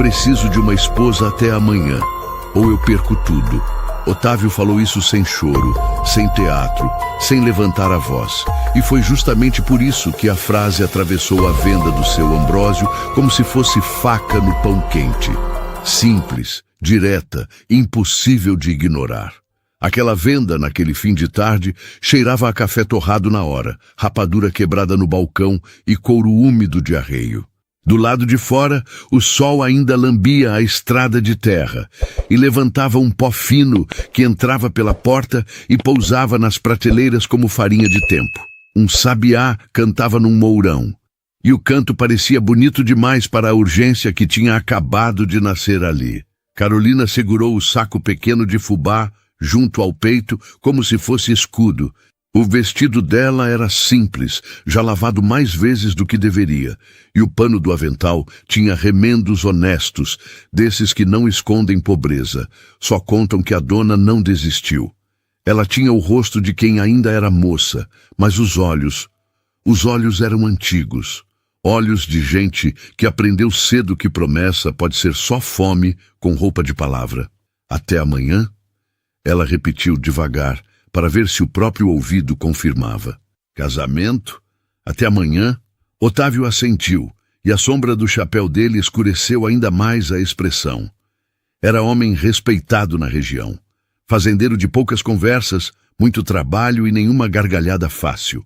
preciso de uma esposa até amanhã, ou eu perco tudo. Otávio falou isso sem choro, sem teatro, sem levantar a voz. E foi justamente por isso que a frase atravessou a venda do seu Ambrósio como se fosse faca no pão quente. Simples, direta, impossível de ignorar. Aquela venda, naquele fim de tarde, cheirava a café torrado na hora, rapadura quebrada no balcão e couro úmido de arreio. Do lado de fora, o sol ainda lambia a estrada de terra e levantava um pó fino que entrava pela porta e pousava nas prateleiras como farinha de tempo. Um sabiá cantava num mourão, e o canto parecia bonito demais para a urgência que tinha acabado de nascer ali. Carolina segurou o saco pequeno de fubá junto ao peito como se fosse escudo. O vestido dela era simples, já lavado mais vezes do que deveria, e o pano do avental tinha remendos honestos, desses que não escondem pobreza, só contam que a dona não desistiu. Ela tinha o rosto de quem ainda era moça, mas os olhos eram antigos, olhos de gente que aprendeu cedo que promessa pode ser só fome com roupa de palavra. Até amanhã? Ela repetiu devagar, para ver se o próprio ouvido confirmava. Casamento? Até amanhã? Otávio assentiu, e a sombra do chapéu dele escureceu ainda mais a expressão. Era homem respeitado na região. Fazendeiro de poucas conversas, muito trabalho e nenhuma gargalhada fácil.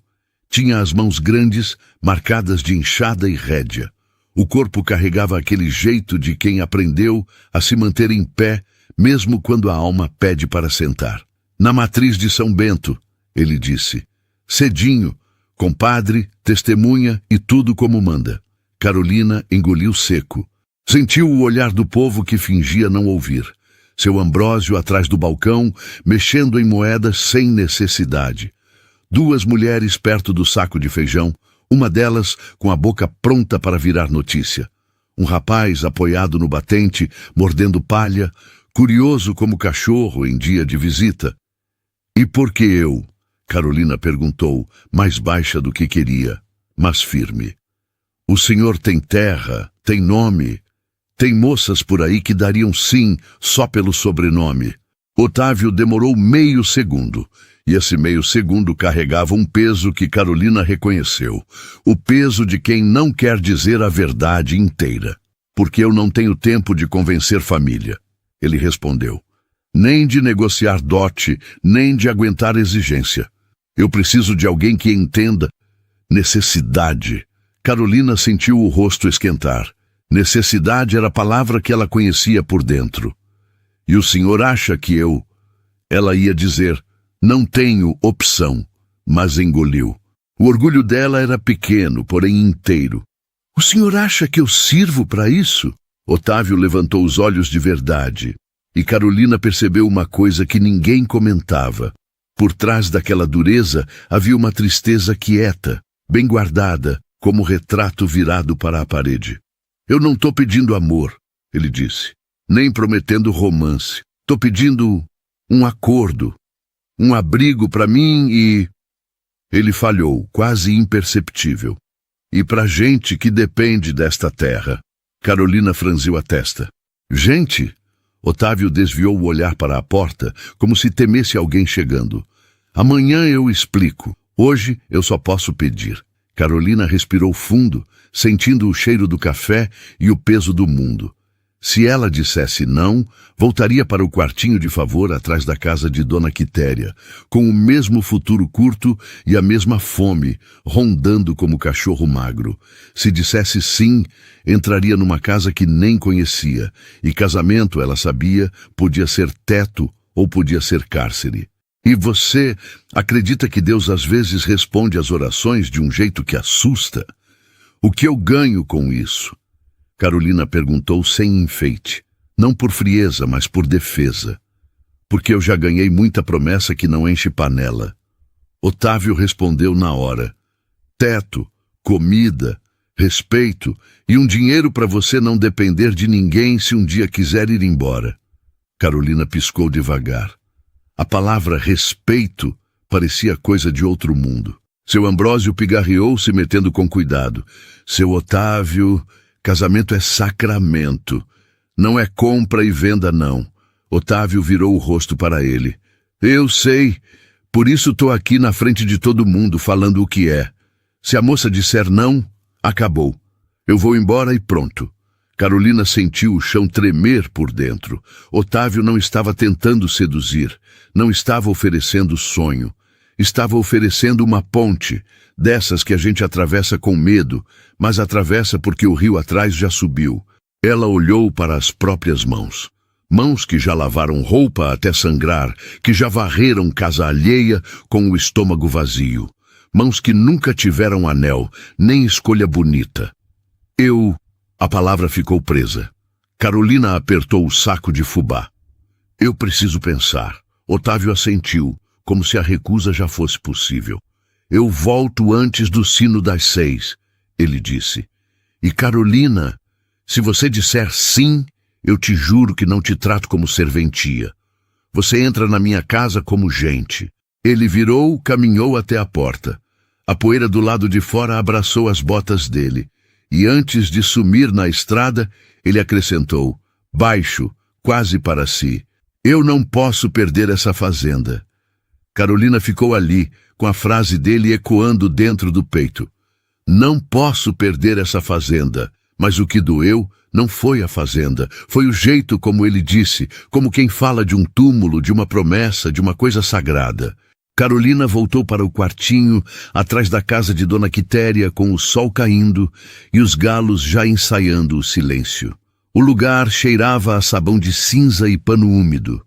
Tinha as mãos grandes, marcadas de inchada e rédea. O corpo carregava aquele jeito de quem aprendeu a se manter em pé, mesmo quando a alma pede para sentar. Na matriz de São Bento, ele disse. Cedinho, compadre, testemunha e tudo como manda. Carolina engoliu seco. Sentiu o olhar do povo que fingia não ouvir. Seu Ambrósio atrás do balcão, mexendo em moedas sem necessidade. Duas mulheres perto do saco de feijão, uma delas com a boca pronta para virar notícia. Um rapaz apoiado no batente, mordendo palha, curioso como cachorro em dia de visita. E por que eu? Carolina perguntou, mais baixa do que queria, mas firme. O senhor tem terra, tem nome. Tem moças por aí que dariam sim só pelo sobrenome. Otávio demorou meio segundo, e esse meio segundo carregava um peso que Carolina reconheceu. O peso de quem não quer dizer a verdade inteira. Porque eu não tenho tempo de convencer família, ele respondeu. Nem de negociar dote, nem de aguentar exigência. Eu preciso de alguém que entenda. Necessidade. Carolina sentiu o rosto esquentar. Necessidade era a palavra que ela conhecia por dentro. E o senhor acha que eu... Ela ia dizer, não tenho opção, mas engoliu. O orgulho dela era pequeno, porém inteiro. O senhor acha que eu sirvo para isso? Otávio levantou os olhos de verdade. E Carolina percebeu uma coisa que ninguém comentava. Por trás daquela dureza havia uma tristeza quieta, bem guardada, como retrato virado para a parede. Eu não estou pedindo amor, ele disse, nem prometendo romance. Estou pedindo um acordo, um abrigo para mim e... Ele falhou, quase imperceptível. E para gente que depende desta terra. Carolina franziu a testa. Gente? Otávio desviou o olhar para a porta, como se temesse alguém chegando. Amanhã eu explico. Hoje eu só posso pedir. Carolina respirou fundo, sentindo o cheiro do café e o peso do mundo. Se ela dissesse não, voltaria para o quartinho de favor atrás da casa de Dona Quitéria, com o mesmo futuro curto e a mesma fome, rondando como cachorro magro. Se dissesse sim, entraria numa casa que nem conhecia, e casamento, ela sabia, podia ser teto ou podia ser cárcere. E você acredita que Deus às vezes responde às orações de um jeito que assusta? O que eu ganho com isso? Carolina perguntou sem enfeite, não por frieza, mas por defesa. Porque eu já ganhei muita promessa que não enche panela. Otávio respondeu na hora. Teto, comida, respeito e um dinheiro para você não depender de ninguém se um dia quiser ir embora. Carolina piscou devagar. A palavra respeito parecia coisa de outro mundo. Seu Ambrósio pigarreou, se metendo com cuidado. Seu Otávio... Casamento é sacramento. Não é compra e venda, não. Otávio virou o rosto para ele. Eu sei. Por isso estou aqui na frente de todo mundo falando o que é. Se a moça disser não, acabou. Eu vou embora e pronto. Carolina sentiu o chão tremer por dentro. Otávio não estava tentando seduzir. Não estava oferecendo sonho. Estava oferecendo uma ponte, dessas que a gente atravessa com medo, mas atravessa porque o rio atrás já subiu. Ela olhou para as próprias mãos. Mãos que já lavaram roupa até sangrar, que já varreram casa alheia com o estômago vazio. Mãos que nunca tiveram anel, nem escolha bonita. A palavra ficou presa. Carolina apertou o saco de fubá. Eu preciso pensar. Otávio assentiu, como se a recusa já fosse possível. Eu volto antes do sino das 6, ele disse. E Carolina, se você disser sim, eu te juro que não te trato como serventia. Você entra na minha casa como gente. Ele virou, caminhou até a porta. A poeira do lado de fora abraçou as botas dele. E antes de sumir na estrada, ele acrescentou, baixo, quase para si. Eu não posso perder essa fazenda. Carolina ficou ali, com a frase dele ecoando dentro do peito. Não posso perder essa fazenda. Mas o que doeu não foi a fazenda, foi o jeito como ele disse, como quem fala de um túmulo, de uma promessa, de uma coisa sagrada. Carolina voltou para o quartinho, atrás da casa de Dona Quitéria, com o sol caindo e os galos já ensaiando o silêncio. O lugar cheirava a sabão de cinza e pano úmido.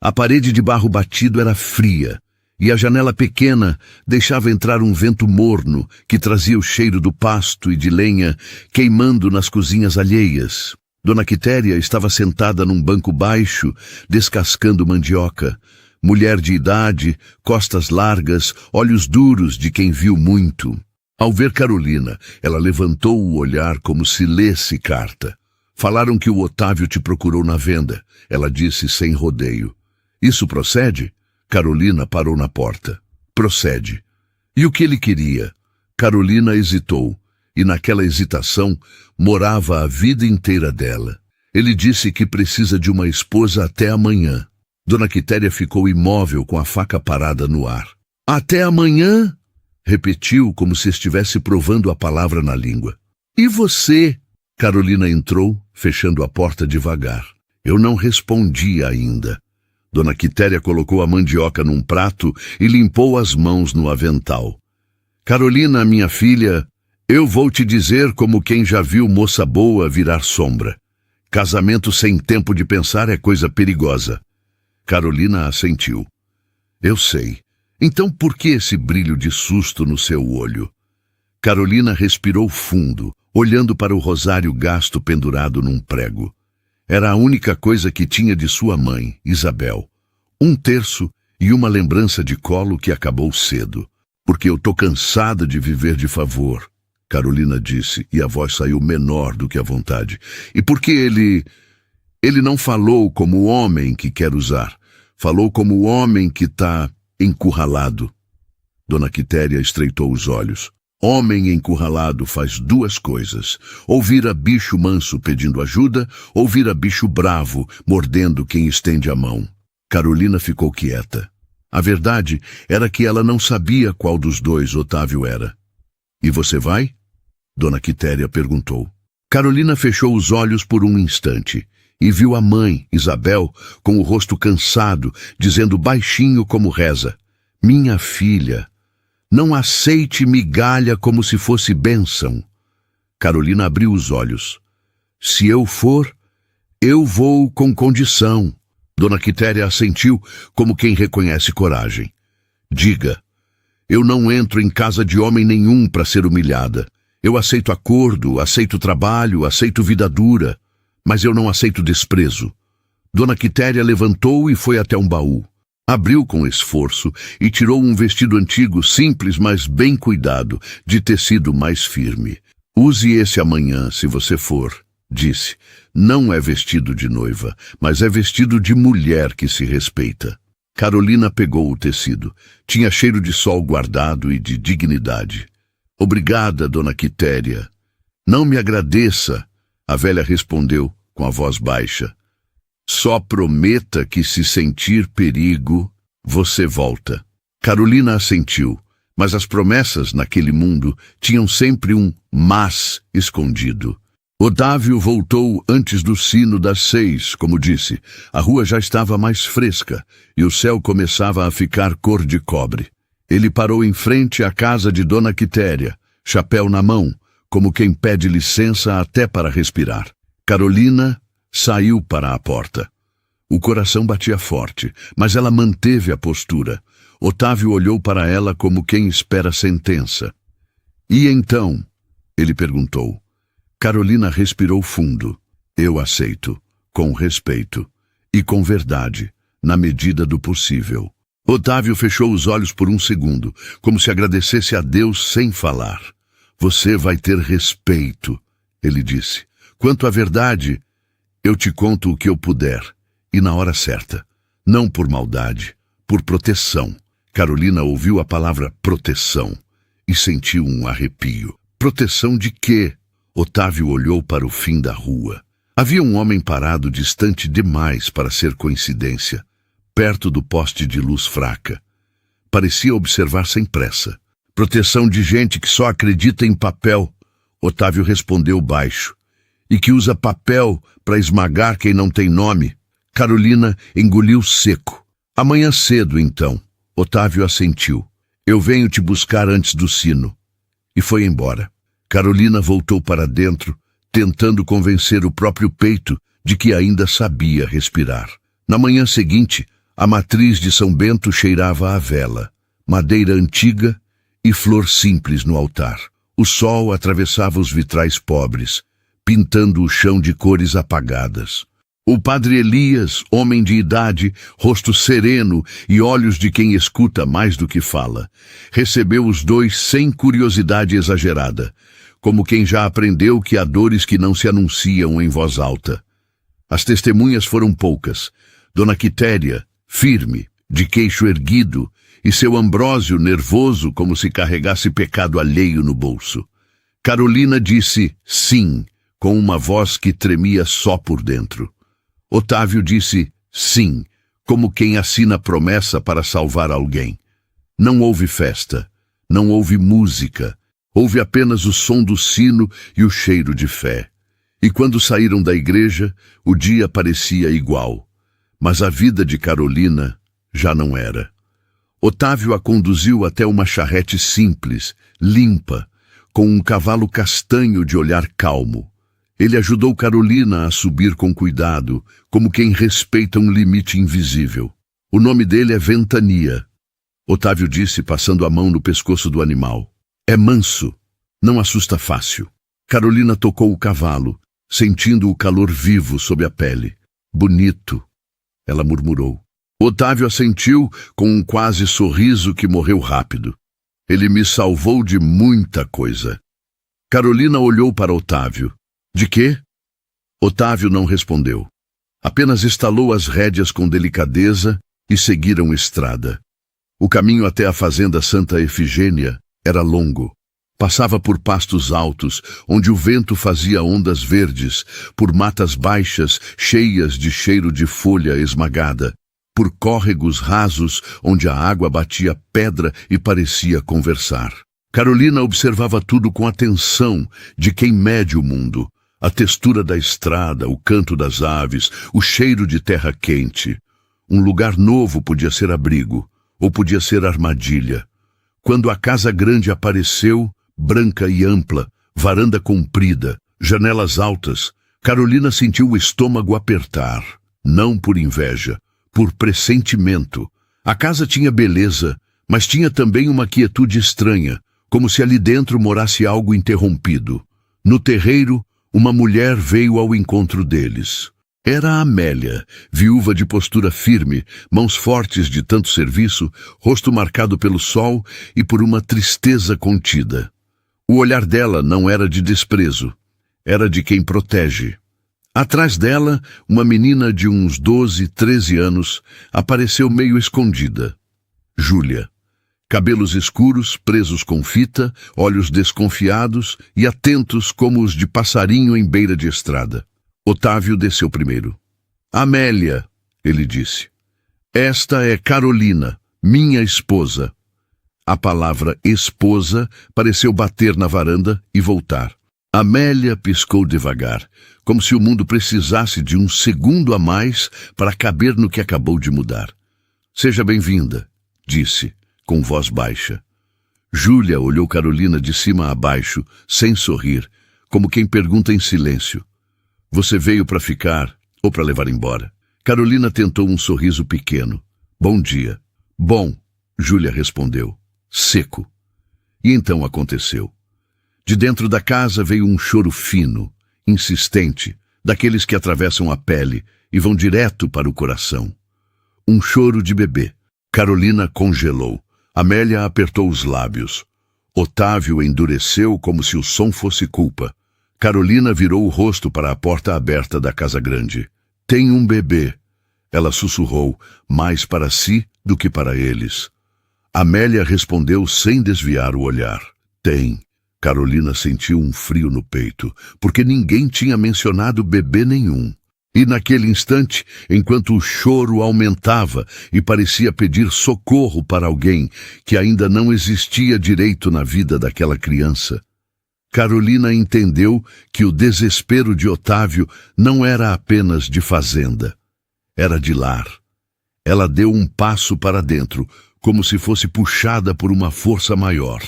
A parede de barro batido era fria, e a janela pequena deixava entrar um vento morno que trazia o cheiro do pasto e de lenha queimando nas cozinhas alheias. Dona Quitéria estava sentada num banco baixo, descascando mandioca. Mulher de idade, costas largas, olhos duros de quem viu muito. Ao ver Carolina, ela levantou o olhar como se lesse carta. Falaram que o Otávio te procurou na venda, ela disse sem rodeio. Isso procede? Carolina parou na porta. Procede. E o que ele queria? Carolina hesitou, e naquela hesitação morava a vida inteira dela. Ele disse que precisa de uma esposa até amanhã. Dona Quitéria ficou imóvel com a faca parada no ar. Até amanhã? Repetiu como se estivesse provando a palavra na língua. E você? Carolina entrou, fechando a porta devagar. Eu não respondi ainda. Dona Quitéria colocou a mandioca num prato e limpou as mãos no avental. Carolina, minha filha, eu vou te dizer como quem já viu moça boa virar sombra. Casamento sem tempo de pensar é coisa perigosa. Carolina assentiu. Eu sei. Então por que esse brilho de susto no seu olho? Carolina respirou fundo, olhando para o rosário gasto pendurado num prego. Era a única coisa que tinha de sua mãe, Isabel. 1/3 e uma lembrança de colo que acabou cedo. Porque eu tô cansada de viver de favor, Carolina disse, e a voz saiu menor do que a vontade. E porque ele não falou como o homem que quer usar. Falou como o homem que tá encurralado. Dona Quitéria estreitou os olhos. Homem encurralado faz 2 coisas. Ou vira bicho manso pedindo ajuda, ou vira bicho bravo, mordendo quem estende a mão. Carolina ficou quieta. A verdade era que ela não sabia qual dos dois Otávio era. E você vai? Dona Quitéria perguntou. Carolina fechou os olhos por um instante e viu a mãe, Isabel, com o rosto cansado, dizendo baixinho como reza. Minha filha, não aceite migalha como se fosse bênção. Carolina abriu os olhos. Se eu for, eu vou com condição. Dona Quitéria assentiu como quem reconhece coragem. Diga, eu não entro em casa de homem nenhum para ser humilhada. Eu aceito acordo, aceito trabalho, aceito vida dura, mas eu não aceito desprezo. Dona Quitéria levantou e foi até um baú. Abriu com esforço e tirou um vestido antigo, simples, mas bem cuidado, de tecido mais firme. Use esse amanhã, se você for, disse. Não é vestido de noiva, mas é vestido de mulher que se respeita. Carolina pegou o tecido. Tinha cheiro de sol guardado e de dignidade. Obrigada, Dona Quitéria. Não me agradeça, a velha respondeu, com a voz baixa. Só prometa que, se sentir perigo, você volta. Carolina assentiu, mas as promessas naquele mundo tinham sempre um mas escondido. Otávio voltou antes do sino das 6, como disse. A rua já estava mais fresca e o céu começava a ficar cor de cobre. Ele parou em frente à casa de Dona Quitéria, chapéu na mão, como quem pede licença até para respirar. Carolina saiu para a porta. O coração batia forte, mas ela manteve a postura. Otávio olhou para ela como quem espera sentença. E então? Ele perguntou. Carolina respirou fundo. Eu aceito, com respeito e com verdade, na medida do possível. Otávio fechou os olhos por um segundo, como se agradecesse a Deus sem falar. Você vai ter respeito, ele disse. Quanto à verdade, eu te conto o que eu puder, e na hora certa. Não por maldade, por proteção. Carolina ouviu a palavra proteção e sentiu um arrepio. Proteção de quê? Otávio olhou para o fim da rua. Havia um homem parado distante demais para ser coincidência, perto do poste de luz fraca. Parecia observar sem pressa. Proteção de gente que só acredita em papel, Otávio respondeu baixo. E que usa papel para esmagar quem não tem nome. Carolina engoliu seco. Amanhã cedo, então. Otávio assentiu. Eu venho te buscar antes do sino. E foi embora. Carolina voltou para dentro, tentando convencer o próprio peito de que ainda sabia respirar. Na manhã seguinte, a matriz de São Bento cheirava a vela, madeira antiga e flor simples no altar. O sol atravessava os vitrais pobres, pintando o chão de cores apagadas. O padre Elias, homem de idade, rosto sereno e olhos de quem escuta mais do que fala, recebeu os dois sem curiosidade exagerada, como quem já aprendeu que há dores que não se anunciam em voz alta. As testemunhas foram poucas. Dona Quitéria, firme, de queixo erguido, e seu Ambrósio nervoso como se carregasse pecado alheio no bolso. Carolina disse sim, com uma voz que tremia só por dentro. Otávio disse sim, como quem assina promessa para salvar alguém. Não houve festa, não houve música, houve apenas o som do sino e o cheiro de fé. E quando saíram da igreja, o dia parecia igual, mas a vida de Carolina já não era. Otávio a conduziu até uma charrete simples, limpa, com um cavalo castanho de olhar calmo. Ele ajudou Carolina a subir com cuidado, como quem respeita um limite invisível. O nome dele é Ventania, Otávio disse, passando a mão no pescoço do animal. É manso, não assusta fácil. Carolina tocou o cavalo, sentindo o calor vivo sob a pele. Bonito, ela murmurou. Otávio assentiu com um quase sorriso que morreu rápido. Ele me salvou de muita coisa. Carolina olhou para Otávio. De quê? Otávio não respondeu. Apenas estalou as rédeas com delicadeza e seguiram estrada. O caminho até a fazenda Santa Efigênia era longo. Passava por pastos altos, onde o vento fazia ondas verdes, por matas baixas, cheias de cheiro de folha esmagada, por córregos rasos, onde a água batia pedra e parecia conversar. Carolina observava tudo com atenção de quem mede o mundo. A textura da estrada, o canto das aves, o cheiro de terra quente. Um lugar novo podia ser abrigo, ou podia ser armadilha. Quando a casa grande apareceu, branca e ampla, varanda comprida, janelas altas, Carolina sentiu o estômago apertar, não por inveja, por pressentimento. A casa tinha beleza, mas tinha também uma quietude estranha, como se ali dentro morasse algo interrompido. No terreiro, uma mulher veio ao encontro deles. Era a Amélia, viúva de postura firme, mãos fortes de tanto serviço, rosto marcado pelo sol e por uma tristeza contida. O olhar dela não era de desprezo, era de quem protege. Atrás dela, uma menina de uns 12, 13 anos apareceu meio escondida. Júlia. Cabelos escuros, presos com fita, olhos desconfiados e atentos como os de passarinho em beira de estrada. Otávio desceu primeiro. Amélia, ele disse. Esta é Carolina, minha esposa. A palavra esposa pareceu bater na varanda e voltar. Amélia piscou devagar, como se o mundo precisasse de um segundo a mais para caber no que acabou de mudar. Seja bem-vinda, disse, com voz baixa. Júlia olhou Carolina de cima a baixo, sem sorrir, como quem pergunta em silêncio. Você veio para ficar ou para levar embora? Carolina tentou um sorriso pequeno. Bom dia. Bom, Júlia respondeu, seco. E então aconteceu. De dentro da casa veio um choro fino, insistente, daqueles que atravessam a pele e vão direto para o coração. Um choro de bebê. Carolina congelou. Amélia apertou os lábios. Otávio endureceu como se o som fosse culpa. Carolina virou o rosto para a porta aberta da casa grande. Tem um bebê. Ela sussurrou, mais para si do que para eles. Amélia respondeu sem desviar o olhar. Tem. Carolina sentiu um frio no peito, porque ninguém tinha mencionado bebê nenhum. E naquele instante, enquanto o choro aumentava e parecia pedir socorro para alguém que ainda não existia direito na vida daquela criança, Carolina entendeu que o desespero de Otávio não era apenas de fazenda, era de lar. Ela deu um passo para dentro, como se fosse puxada por uma força maior.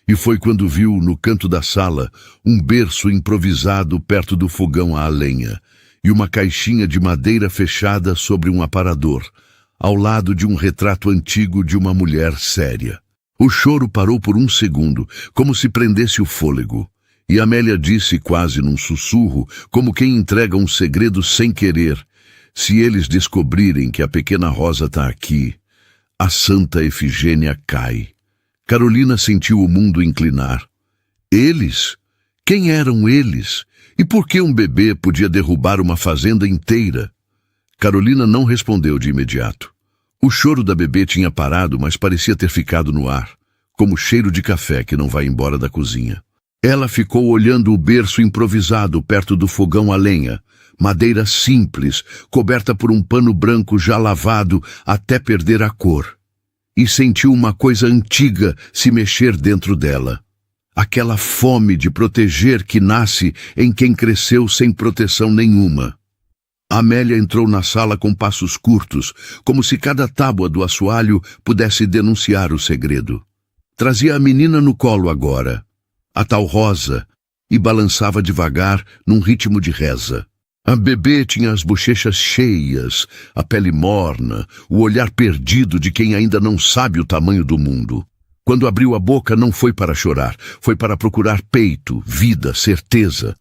E foi quando viu, no canto da sala, um berço improvisado perto do fogão a lenha e uma caixinha de madeira fechada sobre um aparador, ao lado de um retrato antigo de uma mulher séria. O choro parou por um segundo, como se prendesse o fôlego, e Amélia disse quase num sussurro, como quem entrega um segredo sem querer: se eles descobrirem que a pequena Rosa está aqui, a Santa Efigênia cai. Carolina sentiu o mundo inclinar. Eles? Quem eram eles? E por que um bebê podia derrubar uma fazenda inteira? Carolina não respondeu de imediato. O choro da bebê tinha parado, mas parecia ter ficado no ar, como cheiro de café que não vai embora da cozinha. Ela ficou olhando o berço improvisado perto do fogão a lenha, madeira simples, coberta por um pano branco já lavado até perder a cor. E sentiu uma coisa antiga se mexer dentro dela. Aquela fome de proteger que nasce em quem cresceu sem proteção nenhuma. Amélia entrou na sala com passos curtos, como se cada tábua do assoalho pudesse denunciar o segredo. Trazia a menina no colo agora, a tal Rosa, e balançava devagar num ritmo de reza. A bebê tinha as bochechas cheias, a pele morna, o olhar perdido de quem ainda não sabe o tamanho do mundo. Quando abriu a boca não foi para chorar, foi para procurar peito, vida, certeza.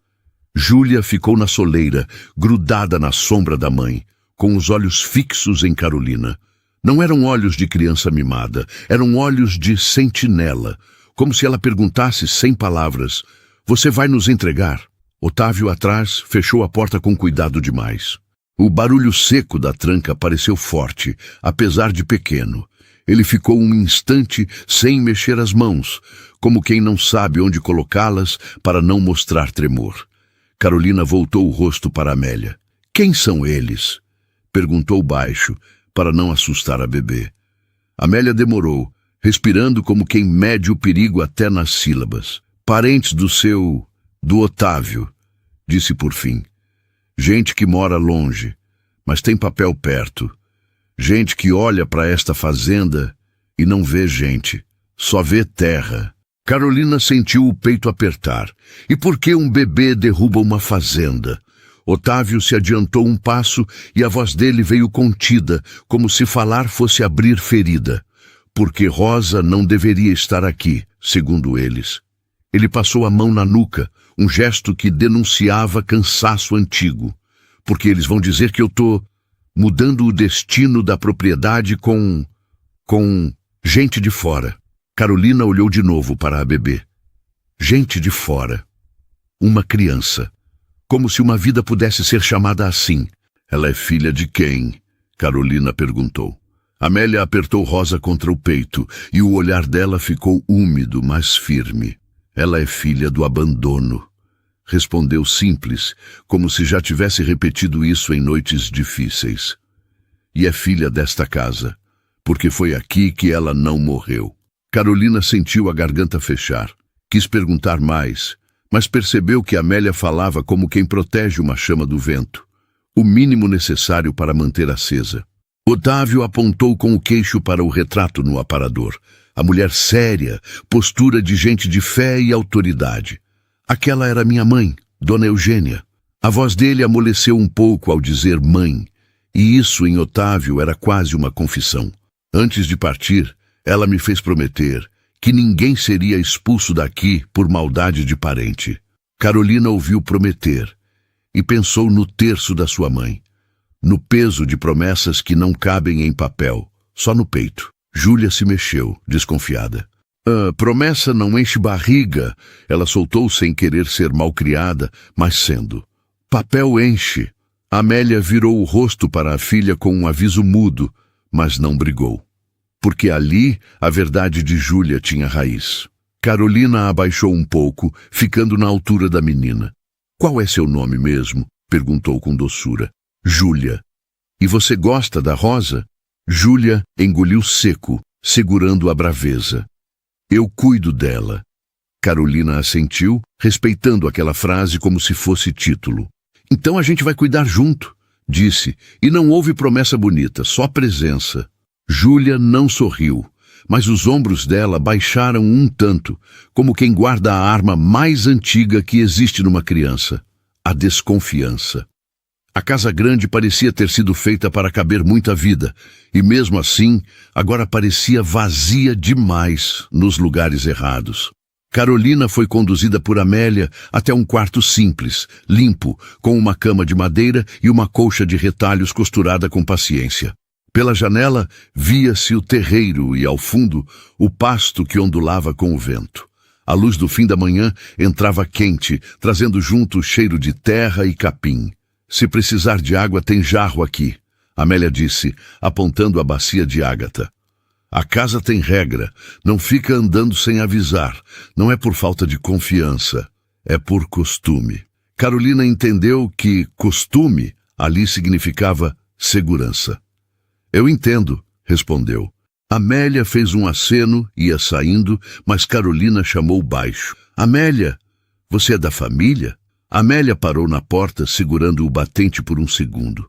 Júlia ficou na soleira, grudada na sombra da mãe, com os olhos fixos em Carolina. Não eram olhos de criança mimada, eram olhos de sentinela, como se ela perguntasse sem palavras: você vai nos entregar? Otávio, atrás, fechou a porta com cuidado demais. O barulho seco da tranca pareceu forte, apesar de pequeno. Ele ficou um instante sem mexer as mãos, como quem não sabe onde colocá-las para não mostrar tremor. Carolina voltou o rosto para Amélia. Quem são eles? Perguntou baixo, para não assustar a bebê. Amélia demorou, respirando como quem mede o perigo até nas sílabas. Parentes do Otávio, disse por fim. Gente que mora longe, mas tem papel perto. Gente que olha para esta fazenda e não vê gente, só vê terra. Carolina sentiu o peito apertar. E por que um bebê derruba uma fazenda? Otávio se adiantou um passo e a voz dele veio contida, como se falar fosse abrir ferida. Porque Rosa não deveria estar aqui, segundo eles. Ele passou a mão na nuca, um gesto que denunciava cansaço antigo. Porque eles vão dizer que eu tô mudando o destino da propriedade com gente de fora. Carolina olhou de novo para a bebê. Gente de fora. Uma criança. Como se uma vida pudesse ser chamada assim. Ela é filha de quem? Carolina perguntou. Amélia apertou Rosa contra o peito e o olhar dela ficou úmido, mas firme. Ela é filha do abandono, respondeu simples, como se já tivesse repetido isso em noites difíceis. E é filha desta casa, porque foi aqui que ela não morreu. Carolina sentiu a garganta fechar. Quis perguntar mais, mas percebeu que Amélia falava como quem protege uma chama do vento, o mínimo necessário para manter acesa. Otávio apontou com o queixo para o retrato no aparador. A mulher séria, postura de gente de fé e autoridade. Aquela era minha mãe, Dona Eugênia. A voz dele amoleceu um pouco ao dizer mãe, e isso em Otávio era quase uma confissão. Antes de partir, ela me fez prometer que ninguém seria expulso daqui por maldade de parente. Carolina ouviu prometer e pensou no terço da sua mãe, no peso de promessas que não cabem em papel, só no peito. Júlia se mexeu, desconfiada. Promessa não enche barriga, ela soltou sem querer ser malcriada, mas sendo. Papel enche. Amélia virou o rosto para a filha com um aviso mudo, mas não brigou. Porque ali a verdade de Júlia tinha raiz. Carolina abaixou um pouco, ficando na altura da menina. Qual é seu nome mesmo? Perguntou com doçura. Júlia. E você gosta da Rosa? Júlia engoliu seco, segurando a braveza. Eu cuido dela. Carolina assentiu, respeitando aquela frase como se fosse título. Então a gente vai cuidar junto, disse, e não houve promessa bonita, só presença. Júlia não sorriu, mas os ombros dela baixaram um tanto, como quem guarda a arma mais antiga que existe numa criança, a desconfiança. A casa grande parecia ter sido feita para caber muita vida, e mesmo assim, agora parecia vazia demais nos lugares errados. Carolina foi conduzida por Amélia até um quarto simples, limpo, com uma cama de madeira e uma colcha de retalhos costurada com paciência. Pela janela, via-se o terreiro e, ao fundo, o pasto que ondulava com o vento. A luz do fim da manhã entrava quente, trazendo junto o cheiro de terra e capim. Se precisar de água, tem jarro aqui, Amélia disse, apontando a bacia de ágata. A casa tem regra, não fica andando sem avisar. Não é por falta de confiança, é por costume. Carolina entendeu que costume ali significava segurança. Eu entendo, respondeu. Amélia fez um aceno, ia saindo, mas Carolina chamou baixo. Amélia, você é da família? Amélia parou na porta, segurando o batente por um segundo.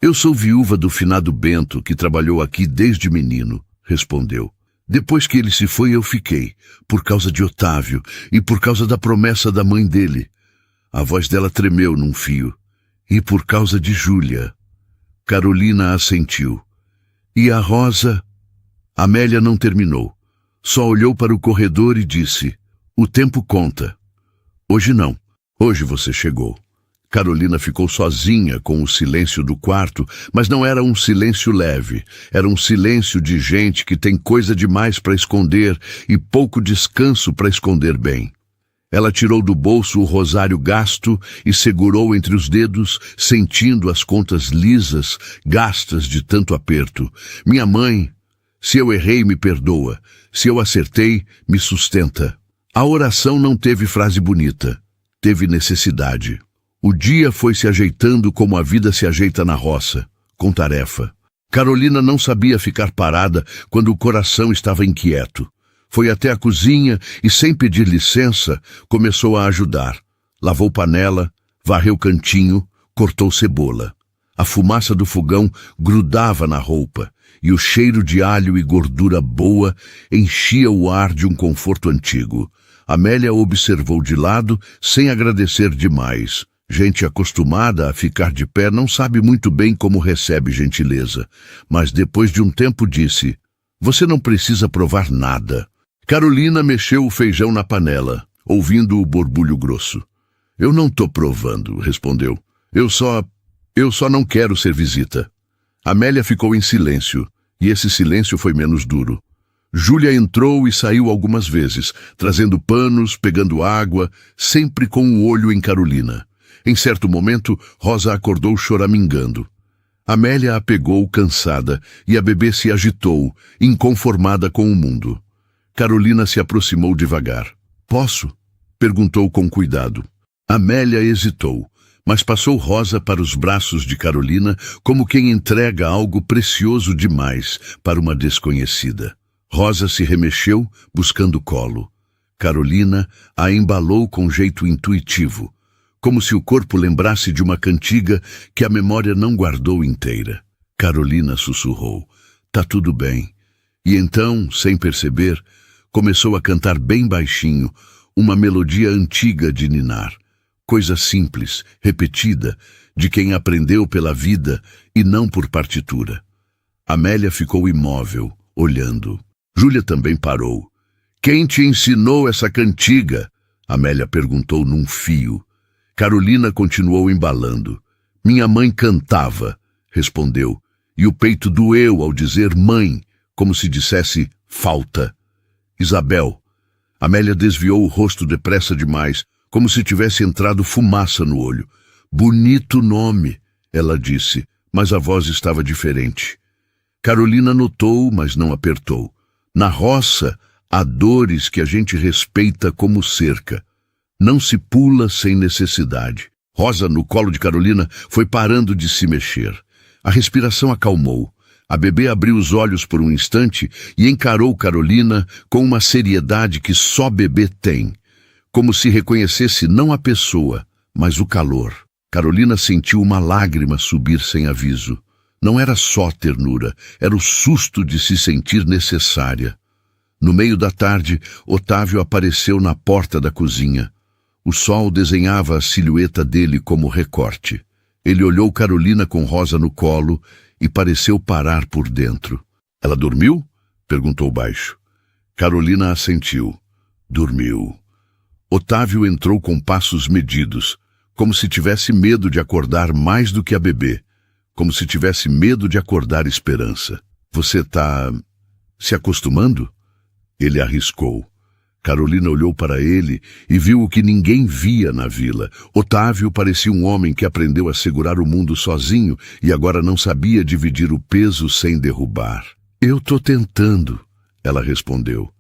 Eu sou viúva do finado Bento, que trabalhou aqui desde menino, respondeu. Depois que ele se foi, eu fiquei, por causa de Otávio e por causa da promessa da mãe dele. A voz dela tremeu num fio. E por causa de Júlia. Carolina assentiu. E a Rosa? Amélia não terminou. Só olhou para o corredor e disse, o tempo conta. Hoje não. Hoje você chegou. Carolina ficou sozinha com o silêncio do quarto, mas não era um silêncio leve. Era um silêncio de gente que tem coisa demais para esconder e pouco descanso para esconder bem. Ela tirou do bolso o rosário gasto e segurou entre os dedos, sentindo as contas lisas, gastas de tanto aperto. Minha mãe, se eu errei, me perdoa. Se eu acertei, me sustenta. A oração não teve frase bonita. Teve necessidade. O dia foi se ajeitando como a vida se ajeita na roça, com tarefa. Carolina não sabia ficar parada quando o coração estava inquieto. Foi até a cozinha e, sem pedir licença, começou a ajudar. Lavou panela, varreu cantinho, cortou cebola. A fumaça do fogão grudava na roupa e o cheiro de alho e gordura boa enchia o ar de um conforto antigo. Amélia observou de lado, sem agradecer demais. Gente acostumada a ficar de pé não sabe muito bem como recebe gentileza. Mas depois de um tempo disse, você não precisa provar nada. Carolina mexeu o feijão na panela, ouvindo o borbulho grosso. Eu não tô provando, respondeu. Eu só não quero ser visita. Amélia ficou em silêncio, e esse silêncio foi menos duro. Júlia entrou e saiu algumas vezes, trazendo panos, pegando água, sempre com o olho em Carolina. Em certo momento, Rosa acordou choramingando. Amélia a pegou cansada, e a bebê se agitou, inconformada com o mundo. Carolina se aproximou devagar. Posso? Perguntou com cuidado. Amélia hesitou, mas passou Rosa para os braços de Carolina como quem entrega algo precioso demais para uma desconhecida. Rosa se remexeu, buscando colo. Carolina a embalou com jeito intuitivo, como se o corpo lembrasse de uma cantiga que a memória não guardou inteira. Carolina sussurrou: "Tá tudo bem." E então, sem perceber, começou a cantar bem baixinho uma melodia antiga de ninar. Coisa simples, repetida, de quem aprendeu pela vida e não por partitura. Amélia ficou imóvel, olhando. Júlia também parou. "Quem te ensinou essa cantiga?" Amélia perguntou num fio. Carolina continuou embalando. "Minha mãe cantava", respondeu, e o peito doeu ao dizer mãe, como se dissesse falta. "Isabel." Amélia desviou o rosto depressa demais, como se tivesse entrado fumaça no olho. "Bonito nome", ela disse, mas a voz estava diferente. Carolina notou, mas não apertou. Na roça, há dores que a gente respeita como cerca. Não se pula sem necessidade. Rosa, no colo de Carolina, foi parando de se mexer. A respiração acalmou. A bebê abriu os olhos por um instante e encarou Carolina com uma seriedade que só bebê tem, como se reconhecesse não a pessoa, mas o calor. Carolina sentiu uma lágrima subir sem aviso. Não era só ternura, era o susto de se sentir necessária. No meio da tarde, Otávio apareceu na porta da cozinha. O sol desenhava a silhueta dele como recorte. Ele olhou Carolina com Rosa no colo e pareceu parar por dentro. "Ela dormiu?" perguntou baixo. Carolina assentiu. Dormiu. Otávio entrou com passos medidos, como se tivesse medo de acordar mais do que a bebê, como se tivesse medo de acordar esperança. "Você tá se acostumando?" Ele arriscou. Carolina olhou para ele e viu o que ninguém via na vila. Otávio parecia um homem que aprendeu a segurar o mundo sozinho e agora não sabia dividir o peso sem derrubar. "Eu tô tentando", ela respondeu.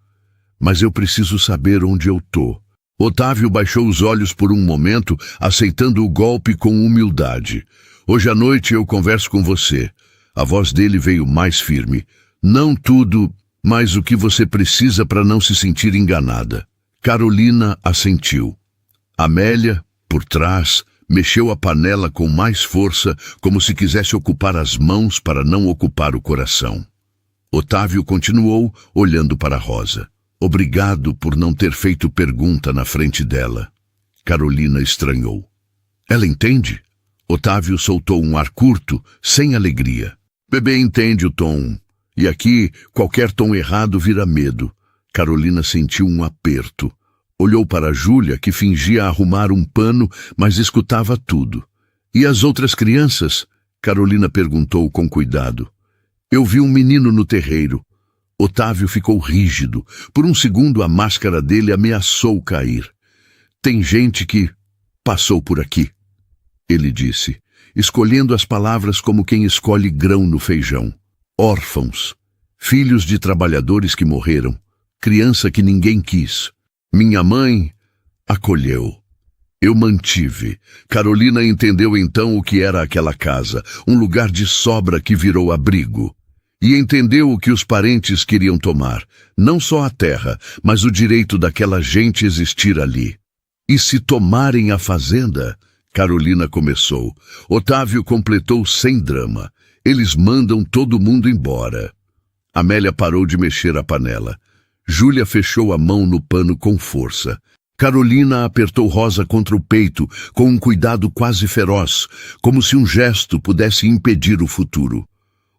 "Mas eu preciso saber onde eu tô." Otávio baixou os olhos por um momento, aceitando o golpe com humildade. "Hoje à noite eu converso com você." A voz dele veio mais firme. "Não tudo, mas o que você precisa para não se sentir enganada." Carolina assentiu. Amélia, por trás, mexeu a panela com mais força, como se quisesse ocupar as mãos para não ocupar o coração. Otávio continuou, olhando para Rosa. "Obrigado por não ter feito pergunta na frente dela." Carolina estranhou. "Ela entende?" Otávio soltou um ar curto, sem alegria. "Bebê entende o tom. E aqui, qualquer tom errado vira medo." Carolina sentiu um aperto. Olhou para Júlia, que fingia arrumar um pano, mas escutava tudo. "E as outras crianças?" Carolina perguntou com cuidado. "Eu vi um menino no terreiro." Otávio ficou rígido. Por um segundo a máscara dele ameaçou cair. "Tem gente que passou por aqui", ele disse, escolhendo as palavras como quem escolhe grão no feijão. "Órfãos, filhos de trabalhadores que morreram, criança que ninguém quis. Minha mãe acolheu. Eu mantive." Carolina entendeu então o que era aquela casa, um lugar de sobra que virou abrigo. E entendeu o que os parentes queriam tomar, não só a terra, mas o direito daquela gente existir ali. "E se tomarem a fazenda?" Carolina começou. Otávio completou sem drama. "Eles mandam todo mundo embora." Amélia parou de mexer a panela. Júlia fechou a mão no pano com força. Carolina apertou Rosa contra o peito, com um cuidado quase feroz, como se um gesto pudesse impedir o futuro.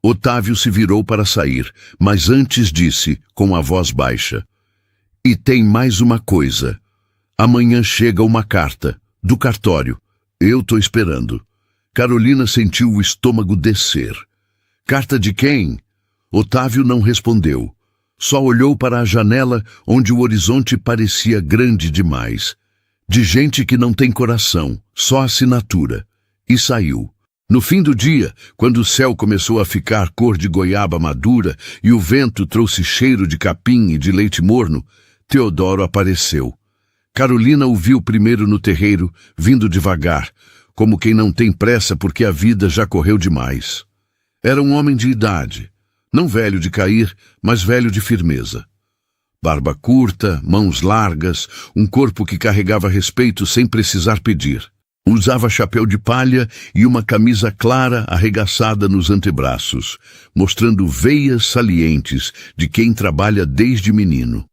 Otávio se virou para sair, mas antes disse, com a voz baixa: "E tem mais uma coisa. Amanhã chega uma carta, do cartório. Eu tô esperando." Carolina sentiu o estômago descer. "Carta de quem?" Otávio não respondeu. Só olhou para a janela, onde o horizonte parecia grande demais. "De gente que não tem coração, só assinatura." E saiu. No fim do dia, quando o céu começou a ficar cor de goiaba madura e o vento trouxe cheiro de capim e de leite morno, Teodoro apareceu. Carolina o viu primeiro no terreiro, vindo devagar, como quem não tem pressa porque a vida já correu demais. Era um homem de idade, não velho de cair, mas velho de firmeza. Barba curta, mãos largas, um corpo que carregava respeito sem precisar pedir. Usava chapéu de palha e uma camisa clara arregaçada nos antebraços, mostrando veias salientes de quem trabalha desde menino.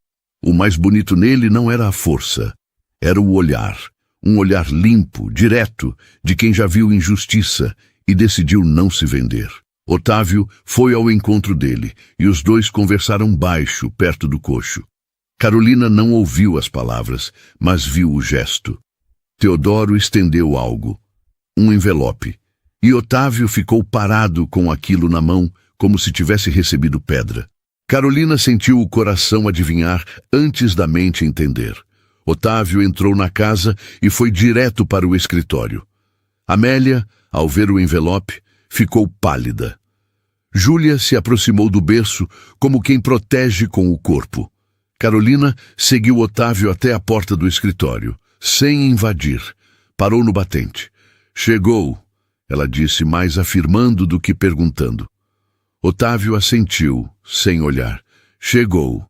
O mais bonito nele não era a força, era o olhar. Um olhar limpo, direto, de quem já viu injustiça e decidiu não se vender. Otávio foi ao encontro dele e os dois conversaram baixo, perto do coxo. Carolina não ouviu as palavras, mas viu o gesto. Teodoro estendeu algo, um envelope, e Otávio ficou parado com aquilo na mão, como se tivesse recebido pedra. Carolina sentiu o coração adivinhar antes da mente entender. Otávio entrou na casa e foi direto para o escritório. Amélia, ao ver o envelope, ficou pálida. Júlia se aproximou do berço como quem protege com o corpo. Carolina seguiu Otávio até a porta do escritório, sem invadir. Parou no batente. Chegou, ela disse, mais afirmando do que perguntando. Otávio assentiu, sem olhar. Chegou.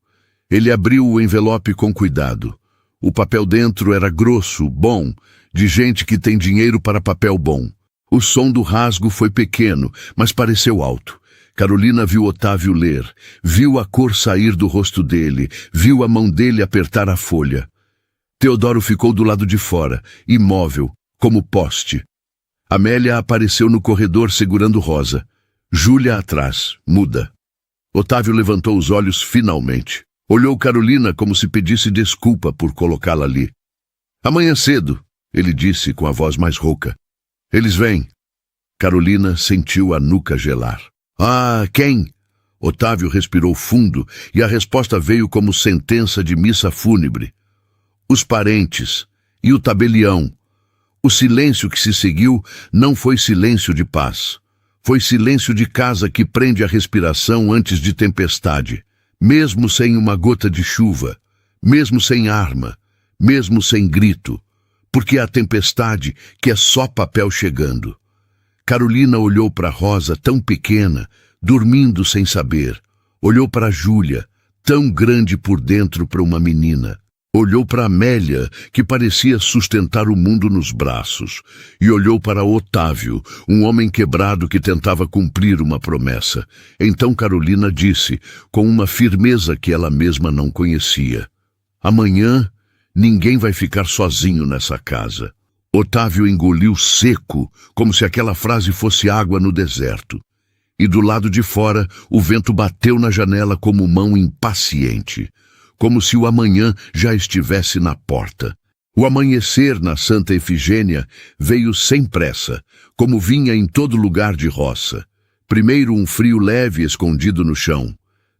Ele abriu o envelope com cuidado. O papel dentro era grosso, bom, de gente que tem dinheiro para papel bom. O som do rasgo foi pequeno, mas pareceu alto. Carolina viu Otávio ler, viu a cor sair do rosto dele, viu a mão dele apertar a folha. Teodoro ficou do lado de fora, imóvel, como poste. Amélia apareceu no corredor segurando Rosa. Júlia atrás, muda. Otávio levantou os olhos finalmente. Olhou Carolina como se pedisse desculpa por colocá-la ali. Amanhã cedo, ele disse com a voz mais rouca. Eles vêm. Carolina sentiu a nuca gelar. Ah, quem? Otávio respirou fundo e a resposta veio como sentença de missa fúnebre. Os parentes e o tabelião. O silêncio que se seguiu não foi silêncio de paz. Foi silêncio de casa que prende a respiração antes de tempestade. Mesmo sem uma gota de chuva, mesmo sem arma, mesmo sem grito, porque há tempestade que é só papel chegando. Carolina olhou para Rosa, tão pequena, dormindo sem saber. Olhou para Júlia, tão grande por dentro para uma menina. Olhou para Amélia, que parecia sustentar o mundo nos braços. E olhou para Otávio, um homem quebrado que tentava cumprir uma promessa. Então Carolina disse, com uma firmeza que ela mesma não conhecia. Amanhã, ninguém vai ficar sozinho nessa casa. Otávio engoliu seco, como se aquela frase fosse água no deserto. E do lado de fora, o vento bateu na janela como mão impaciente. Como se o amanhã já estivesse na porta. O amanhecer na Santa Efigênia veio sem pressa, como vinha em todo lugar de roça. Primeiro um frio leve escondido no chão.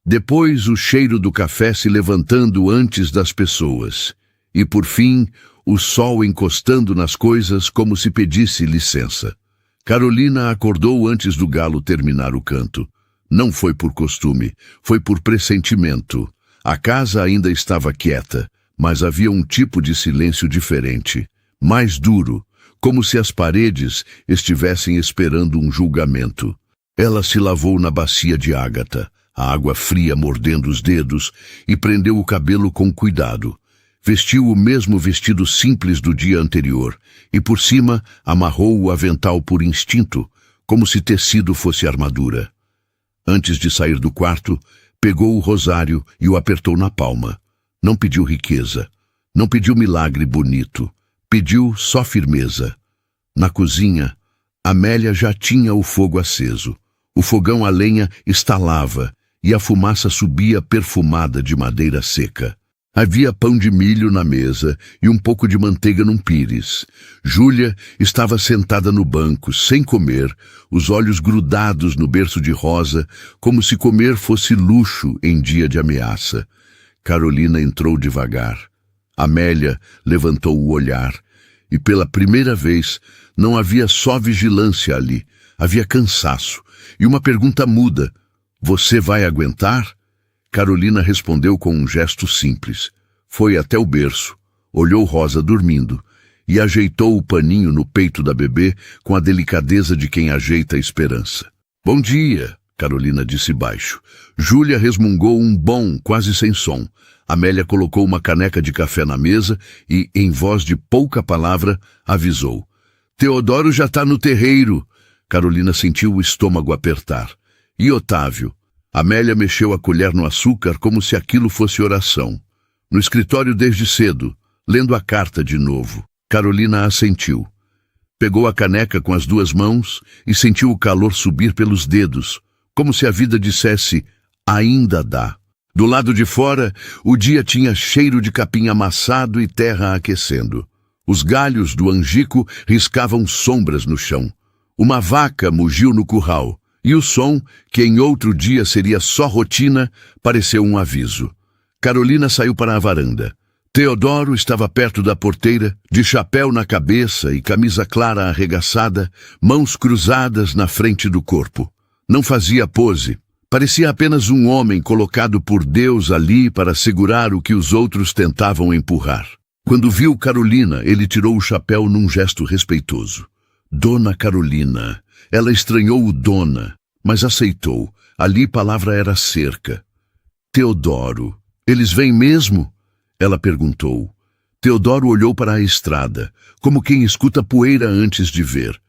Depois o cheiro do café se levantando antes das pessoas. E por fim, o sol encostando nas coisas como se pedisse licença. Carolina acordou antes do galo terminar o canto. Não foi por costume, foi por pressentimento. A casa ainda estava quieta, mas havia um tipo de silêncio diferente, mais duro, como se as paredes estivessem esperando um julgamento. Ela se lavou na bacia de ágata, a água fria mordendo os dedos, e prendeu o cabelo com cuidado. Vestiu o mesmo vestido simples do dia anterior, e por cima amarrou o avental por instinto, como se tecido fosse armadura. Antes de sair do quarto, pegou o rosário e o apertou na palma. Não pediu riqueza, não pediu milagre bonito, pediu só firmeza. Na cozinha, Amélia já tinha o fogo aceso. O fogão a lenha estalava e a fumaça subia perfumada de madeira seca. Havia pão de milho na mesa e um pouco de manteiga num pires. Júlia estava sentada no banco, sem comer, os olhos grudados no berço de Rosa, como se comer fosse luxo em dia de ameaça. Carolina entrou devagar. Amélia levantou o olhar, e pela primeira vez não havia só vigilância ali, havia cansaço, e uma pergunta muda: "Você vai aguentar?" Carolina respondeu com um gesto simples. Foi até o berço, olhou Rosa dormindo e ajeitou o paninho no peito da bebê com a delicadeza de quem ajeita a esperança. Bom dia, Carolina disse baixo. Júlia resmungou um bom, quase sem som. Amélia colocou uma caneca de café na mesa e, em voz de pouca palavra, avisou. Teodoro já está no terreiro. Carolina sentiu o estômago apertar. E Otávio? Amélia mexeu a colher no açúcar como se aquilo fosse oração. No escritório desde cedo, lendo a carta de novo. Carolina assentiu. Pegou a caneca com as duas mãos e sentiu o calor subir pelos dedos, como se a vida dissesse, ainda dá. Do lado de fora, o dia tinha cheiro de capim amassado e terra aquecendo. Os galhos do angico riscavam sombras no chão. Uma vaca mugiu no curral, e o som, que em outro dia seria só rotina, pareceu um aviso. Carolina saiu para a varanda. Teodoro estava perto da porteira, de chapéu na cabeça e camisa clara arregaçada, mãos cruzadas na frente do corpo. Não fazia pose. Parecia apenas um homem colocado por Deus ali para segurar o que os outros tentavam empurrar. Quando viu Carolina, ele tirou o chapéu num gesto respeitoso. Dona Carolina. Ela estranhou o dona, mas aceitou. Ali palavra era cerca. Teodoro. Eles vêm mesmo? Ela perguntou. Teodoro olhou para a estrada, como quem escuta poeira antes de ver.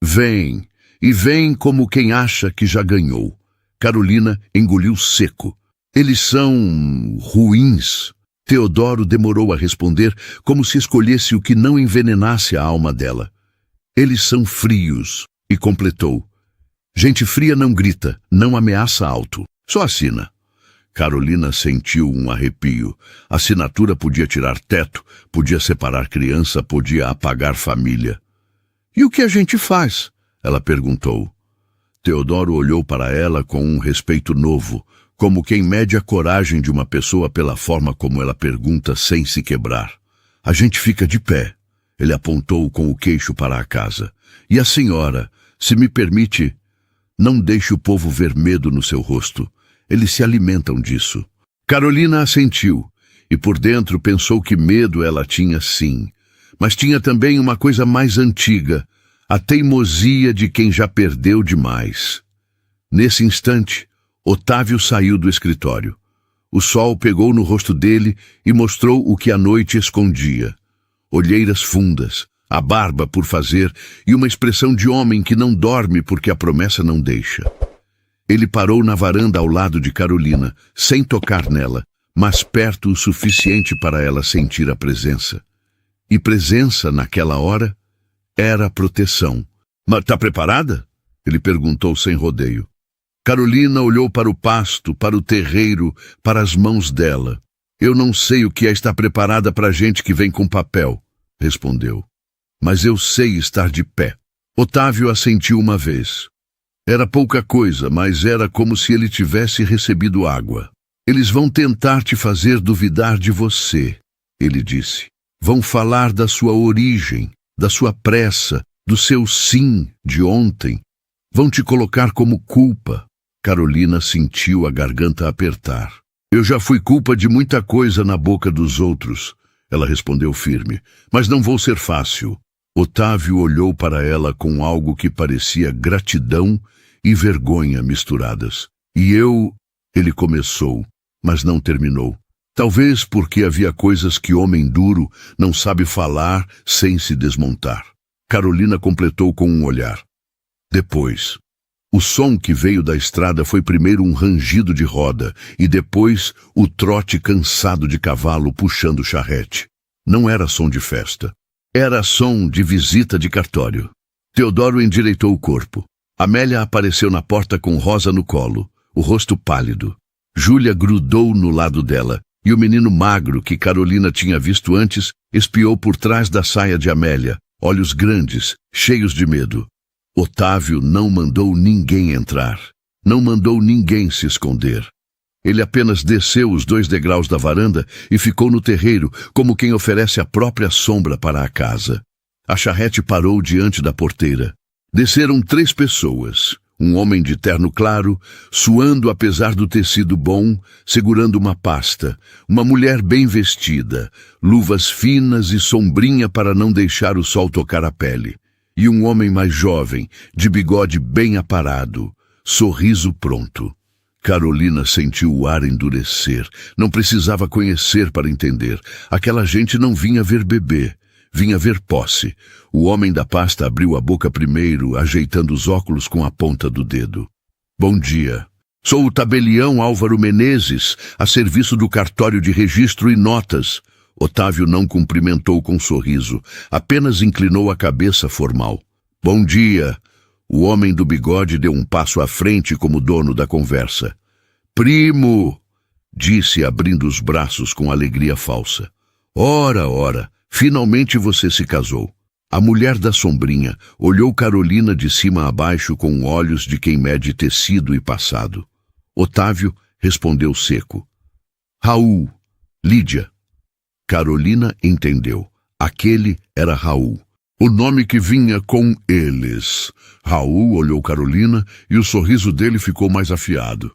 Vem, e vem como quem acha que já ganhou. Carolina engoliu seco. Eles são ruins. Teodoro demorou a responder, como se escolhesse o que não envenenasse a alma dela. Eles são frios, e completou. Gente fria não grita, não ameaça alto. Só assina. Carolina sentiu um arrepio. A assinatura podia tirar teto, podia separar criança, podia apagar família. E o que a gente faz? Ela perguntou. Teodoro olhou para ela com um respeito novo, como quem mede a coragem de uma pessoa pela forma como ela pergunta sem se quebrar. A gente fica de pé. Ele apontou com o queixo para a casa. E a senhora, se me permite, não deixe o povo ver medo no seu rosto. Eles se alimentam disso. Carolina assentiu, e por dentro pensou que medo ela tinha sim. Mas tinha também uma coisa mais antiga, a teimosia de quem já perdeu demais. Nesse instante, Otávio saiu do escritório. O sol pegou no rosto dele e mostrou o que a noite escondia. Olheiras fundas, a barba por fazer e uma expressão de homem que não dorme porque a promessa não deixa. Ele parou na varanda ao lado de Carolina, sem tocar nela, mas perto o suficiente para ela sentir a presença. E presença, naquela hora, era proteção. Mas tá preparada? Ele perguntou sem rodeio. Carolina olhou para o pasto, para o terreiro, para as mãos dela. Eu não sei o que é estar preparada para gente que vem com papel, respondeu. Mas eu sei estar de pé. Otávio assentiu uma vez. Era pouca coisa, mas era como se ele tivesse recebido água. Eles vão tentar te fazer duvidar de você, ele disse. Vão falar da sua origem, da sua pressa, do seu sim de ontem. Vão te colocar como culpa. Carolina sentiu a garganta apertar. Eu já fui culpa de muita coisa na boca dos outros, ela respondeu firme, mas não vou ser fácil. Otávio olhou para ela com algo que parecia gratidão e vergonha misturadas. E eu... Ele começou, mas não terminou. Talvez porque havia coisas que homem duro não sabe falar sem se desmontar. Carolina completou com um olhar. Depois, o som que veio da estrada foi primeiro um rangido de roda e depois o trote cansado de cavalo puxando o charrete. Não era som de festa. Era som de visita de cartório. Teodoro endireitou o corpo. Amélia apareceu na porta com Rosa no colo, o rosto pálido. Júlia grudou no lado dela, e o menino magro que Carolina tinha visto antes espiou por trás da saia de Amélia, olhos grandes, cheios de medo. Otávio não mandou ninguém entrar. Não mandou ninguém se esconder. Ele apenas desceu os 2 degraus da varanda e ficou no terreiro, como quem oferece a própria sombra para a casa. A charrete parou diante da porteira. Desceram 3 pessoas. Um homem de terno claro, suando apesar do tecido bom, segurando uma pasta. Uma mulher bem vestida, luvas finas e sombrinha para não deixar o sol tocar a pele. E um homem mais jovem, de bigode bem aparado, sorriso pronto. Carolina sentiu o ar endurecer. Não precisava conhecer para entender. Aquela gente não vinha ver bebê. Vinha ver posse. O homem da pasta abriu a boca primeiro, ajeitando os óculos com a ponta do dedo. Bom dia. Sou o tabelião Álvaro Menezes, a serviço do cartório de registro e notas. Otávio não cumprimentou com sorriso, apenas inclinou a cabeça formal. Bom dia. O homem do bigode deu um passo à frente como dono da conversa. Primo, disse abrindo os braços com alegria falsa. Ora, ora. Finalmente você se casou. A mulher da sombrinha olhou Carolina de cima a baixo com olhos de quem mede tecido e passado. Otávio respondeu seco. Raul, Lídia. Carolina entendeu. Aquele era Raul. O nome que vinha com eles. Raul olhou Carolina e o sorriso dele ficou mais afiado.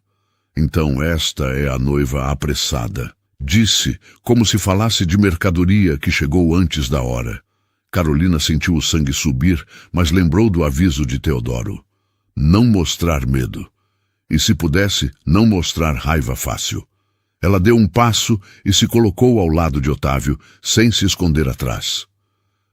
Então esta é a noiva apressada. Disse, como se falasse de mercadoria que chegou antes da hora. Carolina sentiu o sangue subir, mas lembrou do aviso de Teodoro. Não mostrar medo. E se pudesse, não mostrar raiva fácil. Ela deu um passo e se colocou ao lado de Otávio, sem se esconder atrás.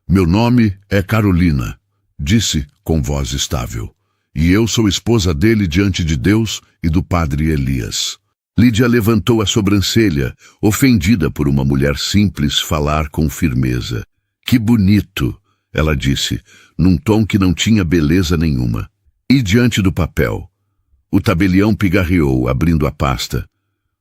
Meu nome é Carolina, disse com voz estável. E eu sou esposa dele diante de Deus e do padre Elias. Lídia levantou a sobrancelha, ofendida por uma mulher simples falar com firmeza. Que bonito, ela disse, num tom que não tinha beleza nenhuma. E diante do papel? O tabelião pigarreou, abrindo a pasta.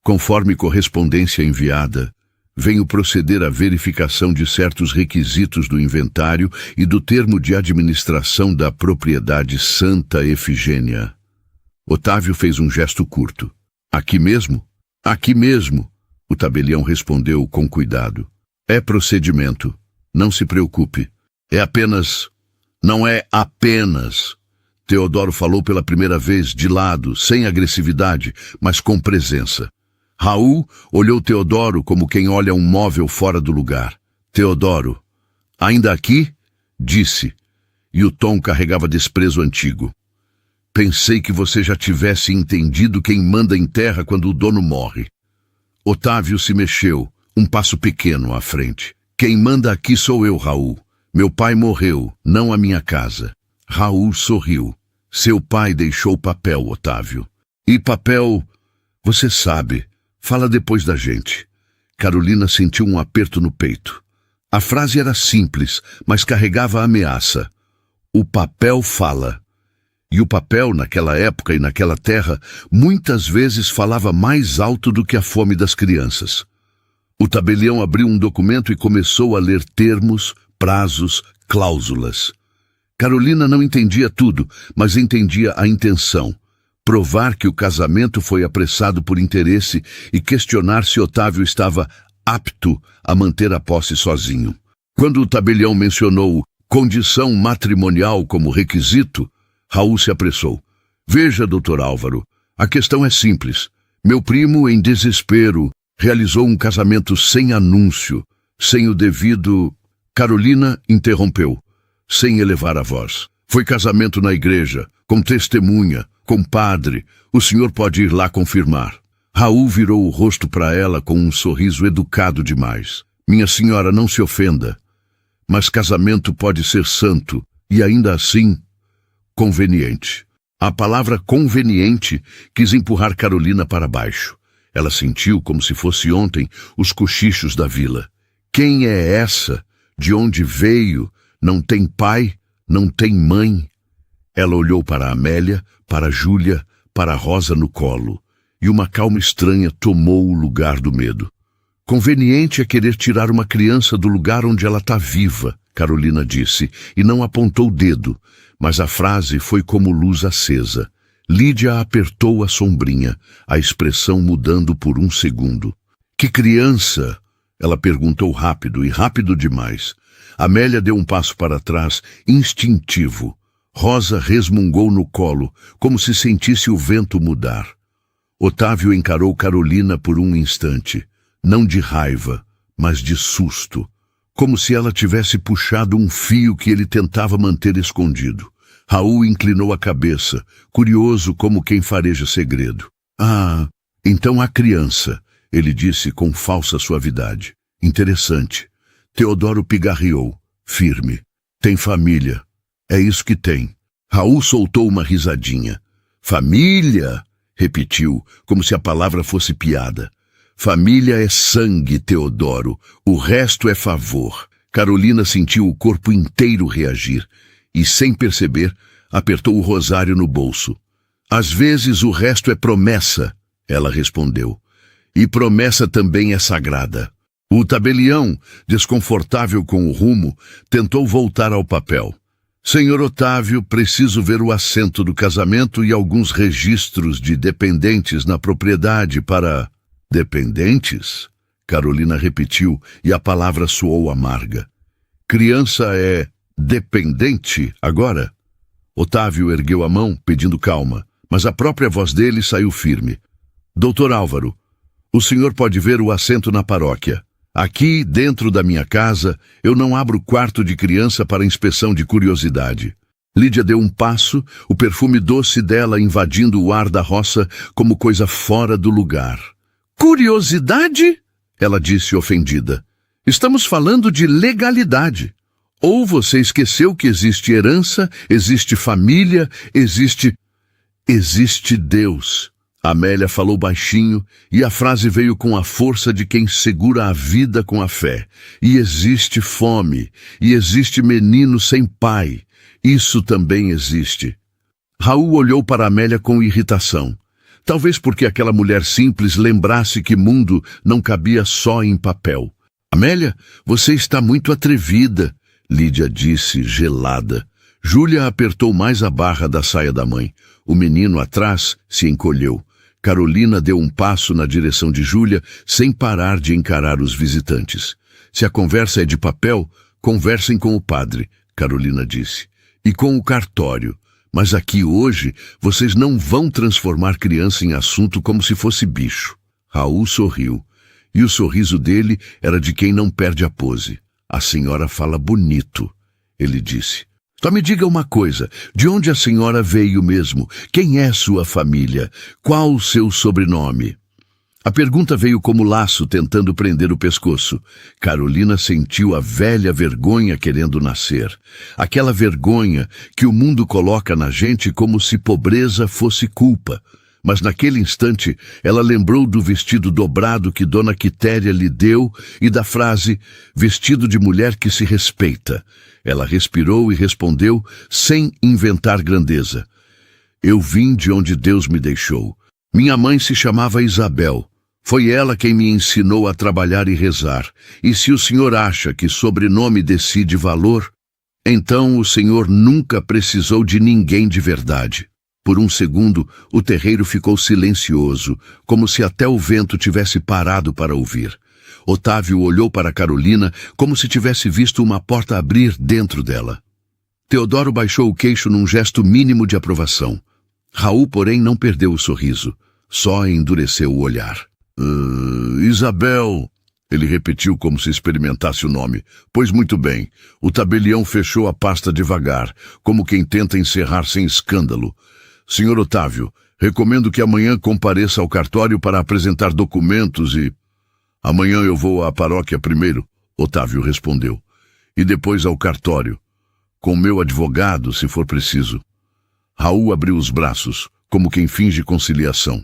Conforme correspondência enviada, venho proceder à verificação de certos requisitos do inventário e do termo de administração da propriedade Santa Efigênia. Otávio fez um gesto curto. Aqui mesmo? Aqui mesmo, o tabelião respondeu com cuidado. É procedimento. Não se preocupe. É apenas... Não é apenas... Teodoro falou pela primeira vez, de lado, sem agressividade, mas com presença. Raul olhou Teodoro como quem olha um móvel fora do lugar. Teodoro, ainda aqui? Disse, e o tom carregava desprezo antigo. Pensei que você já tivesse entendido quem manda em terra quando o dono morre. Otávio se mexeu, um passo pequeno à frente. Quem manda aqui sou eu, Raul. Meu pai morreu, não a minha casa. Raul sorriu. Seu pai deixou papel, Otávio. E papel, você sabe, fala depois da gente. Carolina sentiu um aperto no peito. A frase era simples, mas carregava ameaça. O papel fala. E o papel, naquela época e naquela terra, muitas vezes falava mais alto do que a fome das crianças. O tabelião abriu um documento e começou a ler termos, prazos, cláusulas. Carolina não entendia tudo, mas entendia a intenção. Provar que o casamento foi apressado por interesse e questionar se Otávio estava apto a manter a posse sozinho. Quando o tabelião mencionou condição matrimonial como requisito, Raul se apressou. Veja, doutor Álvaro, a questão é simples. Meu primo, em desespero, realizou um casamento sem anúncio, sem o devido... Carolina interrompeu, sem elevar a voz. Foi casamento na igreja, com testemunha, com padre. O senhor pode ir lá confirmar. Raul virou o rosto para ela com um sorriso educado demais. Minha senhora, não se ofenda, mas casamento pode ser santo e ainda assim... conveniente. A palavra conveniente quis empurrar Carolina para baixo. Ela sentiu, como se fosse ontem, os cochichos da vila. Quem é essa? De onde veio? Não tem pai? Não tem mãe? Ela olhou para Amélia, para Júlia, para Rosa no colo, e uma calma estranha tomou o lugar do medo. Conveniente é querer tirar uma criança do lugar onde ela está viva, Carolina disse, e não apontou o dedo, mas a frase foi como luz acesa. Lídia apertou a sombrinha, a expressão mudando por um segundo. Que criança? Ela perguntou rápido e rápido demais. Amélia deu um passo para trás, instintivo. Rosa resmungou no colo, como se sentisse o vento mudar. Otávio encarou Carolina por um instante, não de raiva, mas de susto, como se ela tivesse puxado um fio que ele tentava manter escondido. Raul inclinou a cabeça, curioso como quem fareja segredo. Ah, então a criança, ele disse com falsa suavidade. Interessante. Teodoro pigarreou, firme. Tem família. É isso que tem. Raul soltou uma risadinha. Família? Repetiu, como se a palavra fosse piada. Família é sangue, Teodoro. O resto é favor. Carolina sentiu o corpo inteiro reagir e, sem perceber, apertou o rosário no bolso. Às vezes o resto é promessa, ela respondeu. E promessa também é sagrada. O tabelião, desconfortável com o rumo, tentou voltar ao papel. Senhor Otávio, preciso ver o assento do casamento e alguns registros de dependentes na propriedade para... Dependentes? Carolina repetiu e a palavra soou amarga. Criança é dependente agora? Otávio ergueu a mão, pedindo calma, mas a própria voz dele saiu firme. Doutor Álvaro, o senhor pode ver o assento na paróquia. Aqui, dentro da minha casa, eu não abro quarto de criança para inspeção de curiosidade. Lídia deu um passo, o perfume doce dela invadindo o ar da roça como coisa fora do lugar. Curiosidade? Ela disse ofendida. Estamos falando de legalidade. Ou você esqueceu que existe herança, existe família, existe Deus. Amélia falou baixinho e a frase veio com a força de quem segura a vida com a fé. E existe fome, e existe menino sem pai. Isso também existe. Raul olhou para Amélia com irritação. Talvez porque aquela mulher simples lembrasse que mundo não cabia só em papel. Amélia, você está muito atrevida, Lídia disse, gelada. Júlia apertou mais a barra da saia da mãe. O menino atrás se encolheu. Carolina deu um passo na direção de Júlia, sem parar de encarar os visitantes. Se a conversa é de papel, conversem com o padre, Carolina disse. E com o cartório. Mas aqui hoje, vocês não vão transformar criança em assunto como se fosse bicho. Raul sorriu. E o sorriso dele era de quem não perde a pose. A senhora fala bonito, ele disse. Só me diga uma coisa, de onde a senhora veio mesmo? Quem é sua família? Qual o seu sobrenome? A pergunta veio como laço tentando prender o pescoço. Carolina sentiu a velha vergonha querendo nascer. Aquela vergonha que o mundo coloca na gente como se pobreza fosse culpa. Mas naquele instante ela lembrou do vestido dobrado que Dona Quitéria lhe deu e da frase, vestido de mulher que se respeita. Ela respirou e respondeu sem inventar grandeza. Eu vim de onde Deus me deixou. Minha mãe se chamava Isabel. Foi ela quem me ensinou a trabalhar e rezar. E se o senhor acha que sobrenome decide valor, então o senhor nunca precisou de ninguém de verdade. Por um segundo, o terreiro ficou silencioso, como se até o vento tivesse parado para ouvir. Otávio olhou para Carolina como se tivesse visto uma porta abrir dentro dela. Teodoro baixou o queixo num gesto mínimo de aprovação. Raul, porém, não perdeu o sorriso, só endureceu o olhar. Isabel, ele repetiu como se experimentasse o nome. Pois muito bem, o tabelião fechou a pasta devagar, como quem tenta encerrar sem escândalo. Senhor Otávio, recomendo que amanhã compareça ao cartório para apresentar documentos e... Amanhã eu vou à paróquia primeiro, Otávio respondeu, e depois ao cartório, com meu advogado, se for preciso. Raul abriu os braços, como quem finge conciliação.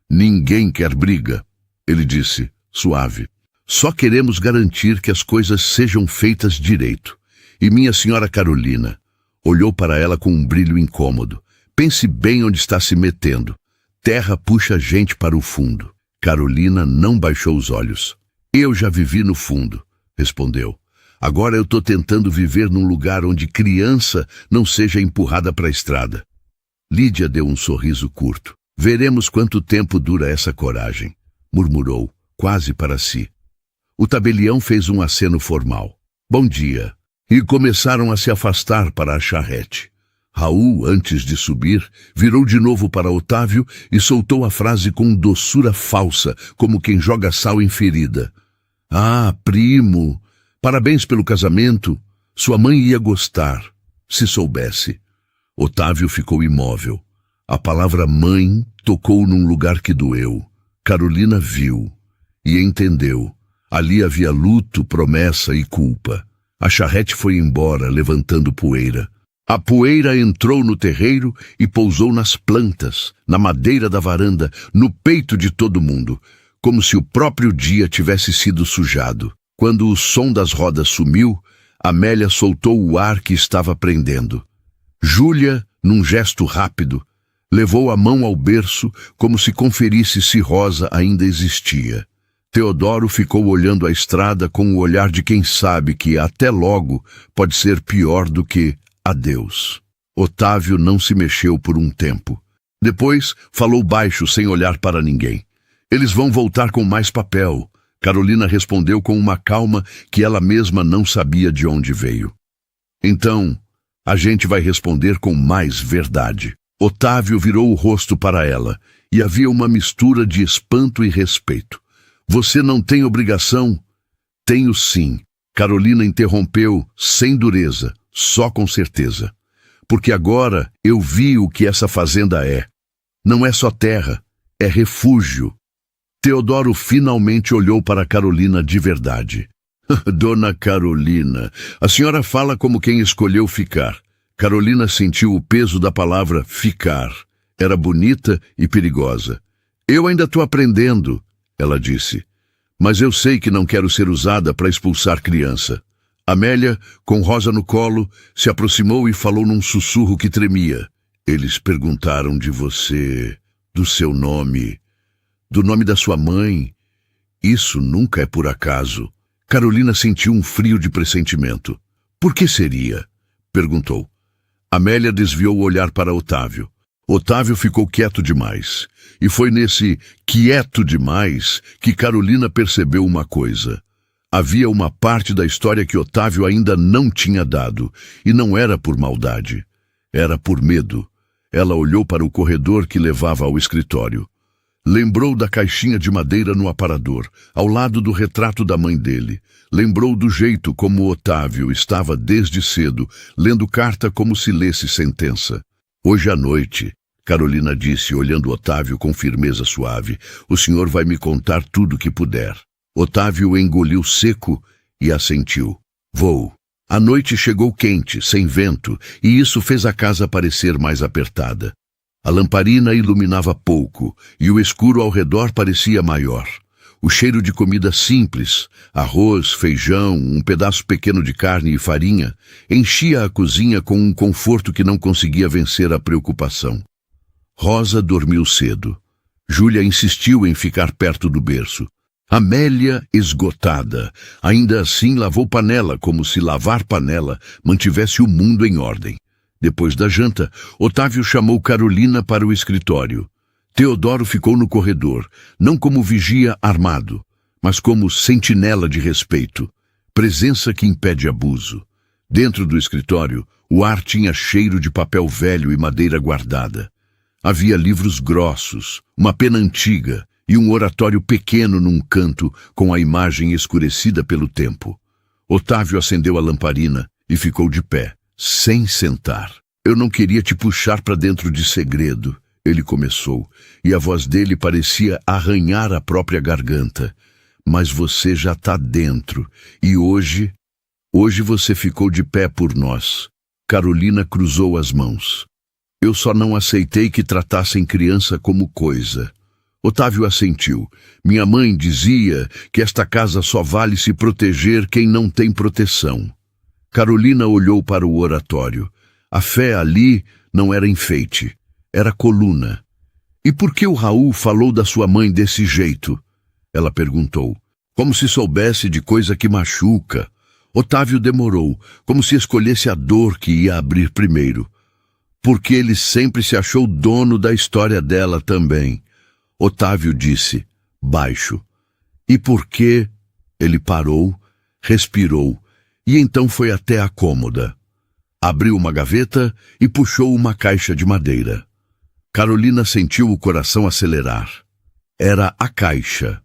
Ninguém quer briga, ele disse, suave. Só queremos garantir que as coisas sejam feitas direito. E minha senhora Carolina olhou para ela com um brilho incômodo. Pense bem onde está se metendo. Terra puxa gente para o fundo. Carolina não baixou os olhos. Eu já vivi no fundo, respondeu. Agora eu estou tentando viver num lugar onde criança não seja empurrada para a estrada. Lídia deu um sorriso curto. Veremos quanto tempo dura essa coragem, murmurou, quase para si. O tabelião fez um aceno formal. Bom dia. E começaram a se afastar para a charrete. Raul, antes de subir, virou de novo para Otávio e soltou a frase com doçura falsa, como quem joga sal em ferida. Ah, primo, parabéns pelo casamento. Sua mãe ia gostar, se soubesse. Otávio ficou imóvel. A palavra mãe tocou num lugar que doeu. Carolina viu e entendeu. Ali havia luto, promessa e culpa. A charrete foi embora, levantando poeira. A poeira entrou no terreiro e pousou nas plantas, na madeira da varanda, no peito de todo mundo, como se o próprio dia tivesse sido sujado. Quando o som das rodas sumiu, Amélia soltou o ar que estava prendendo. Júlia, num gesto rápido, levou a mão ao berço como se conferisse se Rosa ainda existia. Teodoro ficou olhando a estrada com o olhar de quem sabe que até logo pode ser pior do que adeus. Otávio não se mexeu por um tempo. Depois falou baixo sem olhar para ninguém. Eles vão voltar com mais papel. Carolina respondeu com uma calma que ela mesma não sabia de onde veio. Então, a gente vai responder com mais verdade. Otávio virou o rosto para ela e havia uma mistura de espanto e respeito. Você não tem obrigação? Tenho sim. Carolina interrompeu sem dureza, só com certeza. Porque agora eu vi o que essa fazenda é. Não é só terra, é refúgio. Teodoro finalmente olhou para Carolina de verdade. Dona Carolina, a senhora fala como quem escolheu ficar. Carolina sentiu o peso da palavra ficar. Era bonita e perigosa. Eu ainda estou aprendendo, ela disse. Mas eu sei que não quero ser usada para expulsar criança. Amélia, com Rosa no colo, se aproximou e falou num sussurro que tremia. Eles perguntaram de você, do seu nome, do nome da sua mãe. Isso nunca é por acaso. Carolina sentiu um frio de pressentimento. Por que seria? Perguntou. Amélia desviou o olhar para Otávio. Otávio ficou quieto demais. E foi nesse quieto demais que Carolina percebeu uma coisa. Havia uma parte da história que Otávio ainda não tinha dado, e não era por maldade. Era por medo. Ela olhou para o corredor que levava ao escritório. Lembrou da caixinha de madeira no aparador, ao lado do retrato da mãe dele. Lembrou do jeito como Otávio estava desde cedo, lendo carta como se lesse sentença. Hoje à noite, Carolina disse, olhando Otávio com firmeza suave, o senhor vai me contar tudo o que puder. Otávio engoliu seco e assentiu. Vou. A noite chegou quente, sem vento, e isso fez a casa parecer mais apertada. A lamparina iluminava pouco, e o escuro ao redor parecia maior. O cheiro de comida simples, arroz, feijão, um pedaço pequeno de carne e farinha, enchia a cozinha com um conforto que não conseguia vencer a preocupação. Rosa dormiu cedo. Júlia insistiu em ficar perto do berço. Amélia, esgotada, ainda assim lavou panela como se lavar panela mantivesse o mundo em ordem. Depois da janta, Otávio chamou Carolina para o escritório. Teodoro ficou no corredor, não como vigia armado, mas como sentinela de respeito, presença que impede abuso. Dentro do escritório, o ar tinha cheiro de papel velho e madeira guardada. Havia livros grossos, uma pena antiga e um oratório pequeno num canto com a imagem escurecida pelo tempo. Otávio acendeu a lamparina e ficou de pé, sem sentar. Eu não queria te puxar para dentro de segredo, ele começou, e a voz dele parecia arranhar a própria garganta. Mas você já está dentro, e hoje você ficou de pé por nós. Carolina cruzou as mãos. Eu só não aceitei que tratassem criança como coisa. Otávio assentiu. Minha mãe dizia que esta casa só vale se proteger quem não tem proteção. Carolina olhou para o oratório. A fé ali não era enfeite, era coluna. E por que o Raul falou da sua mãe desse jeito? Ela perguntou, como se soubesse de coisa que machuca. Otávio demorou, como se escolhesse a dor que ia abrir primeiro. Porque ele sempre se achou dono da história dela também. Otávio disse, baixo. E por que? Ele parou, respirou, e então foi até a cômoda. Abriu uma gaveta e puxou uma caixa de madeira. Carolina sentiu o coração acelerar. Era a caixa.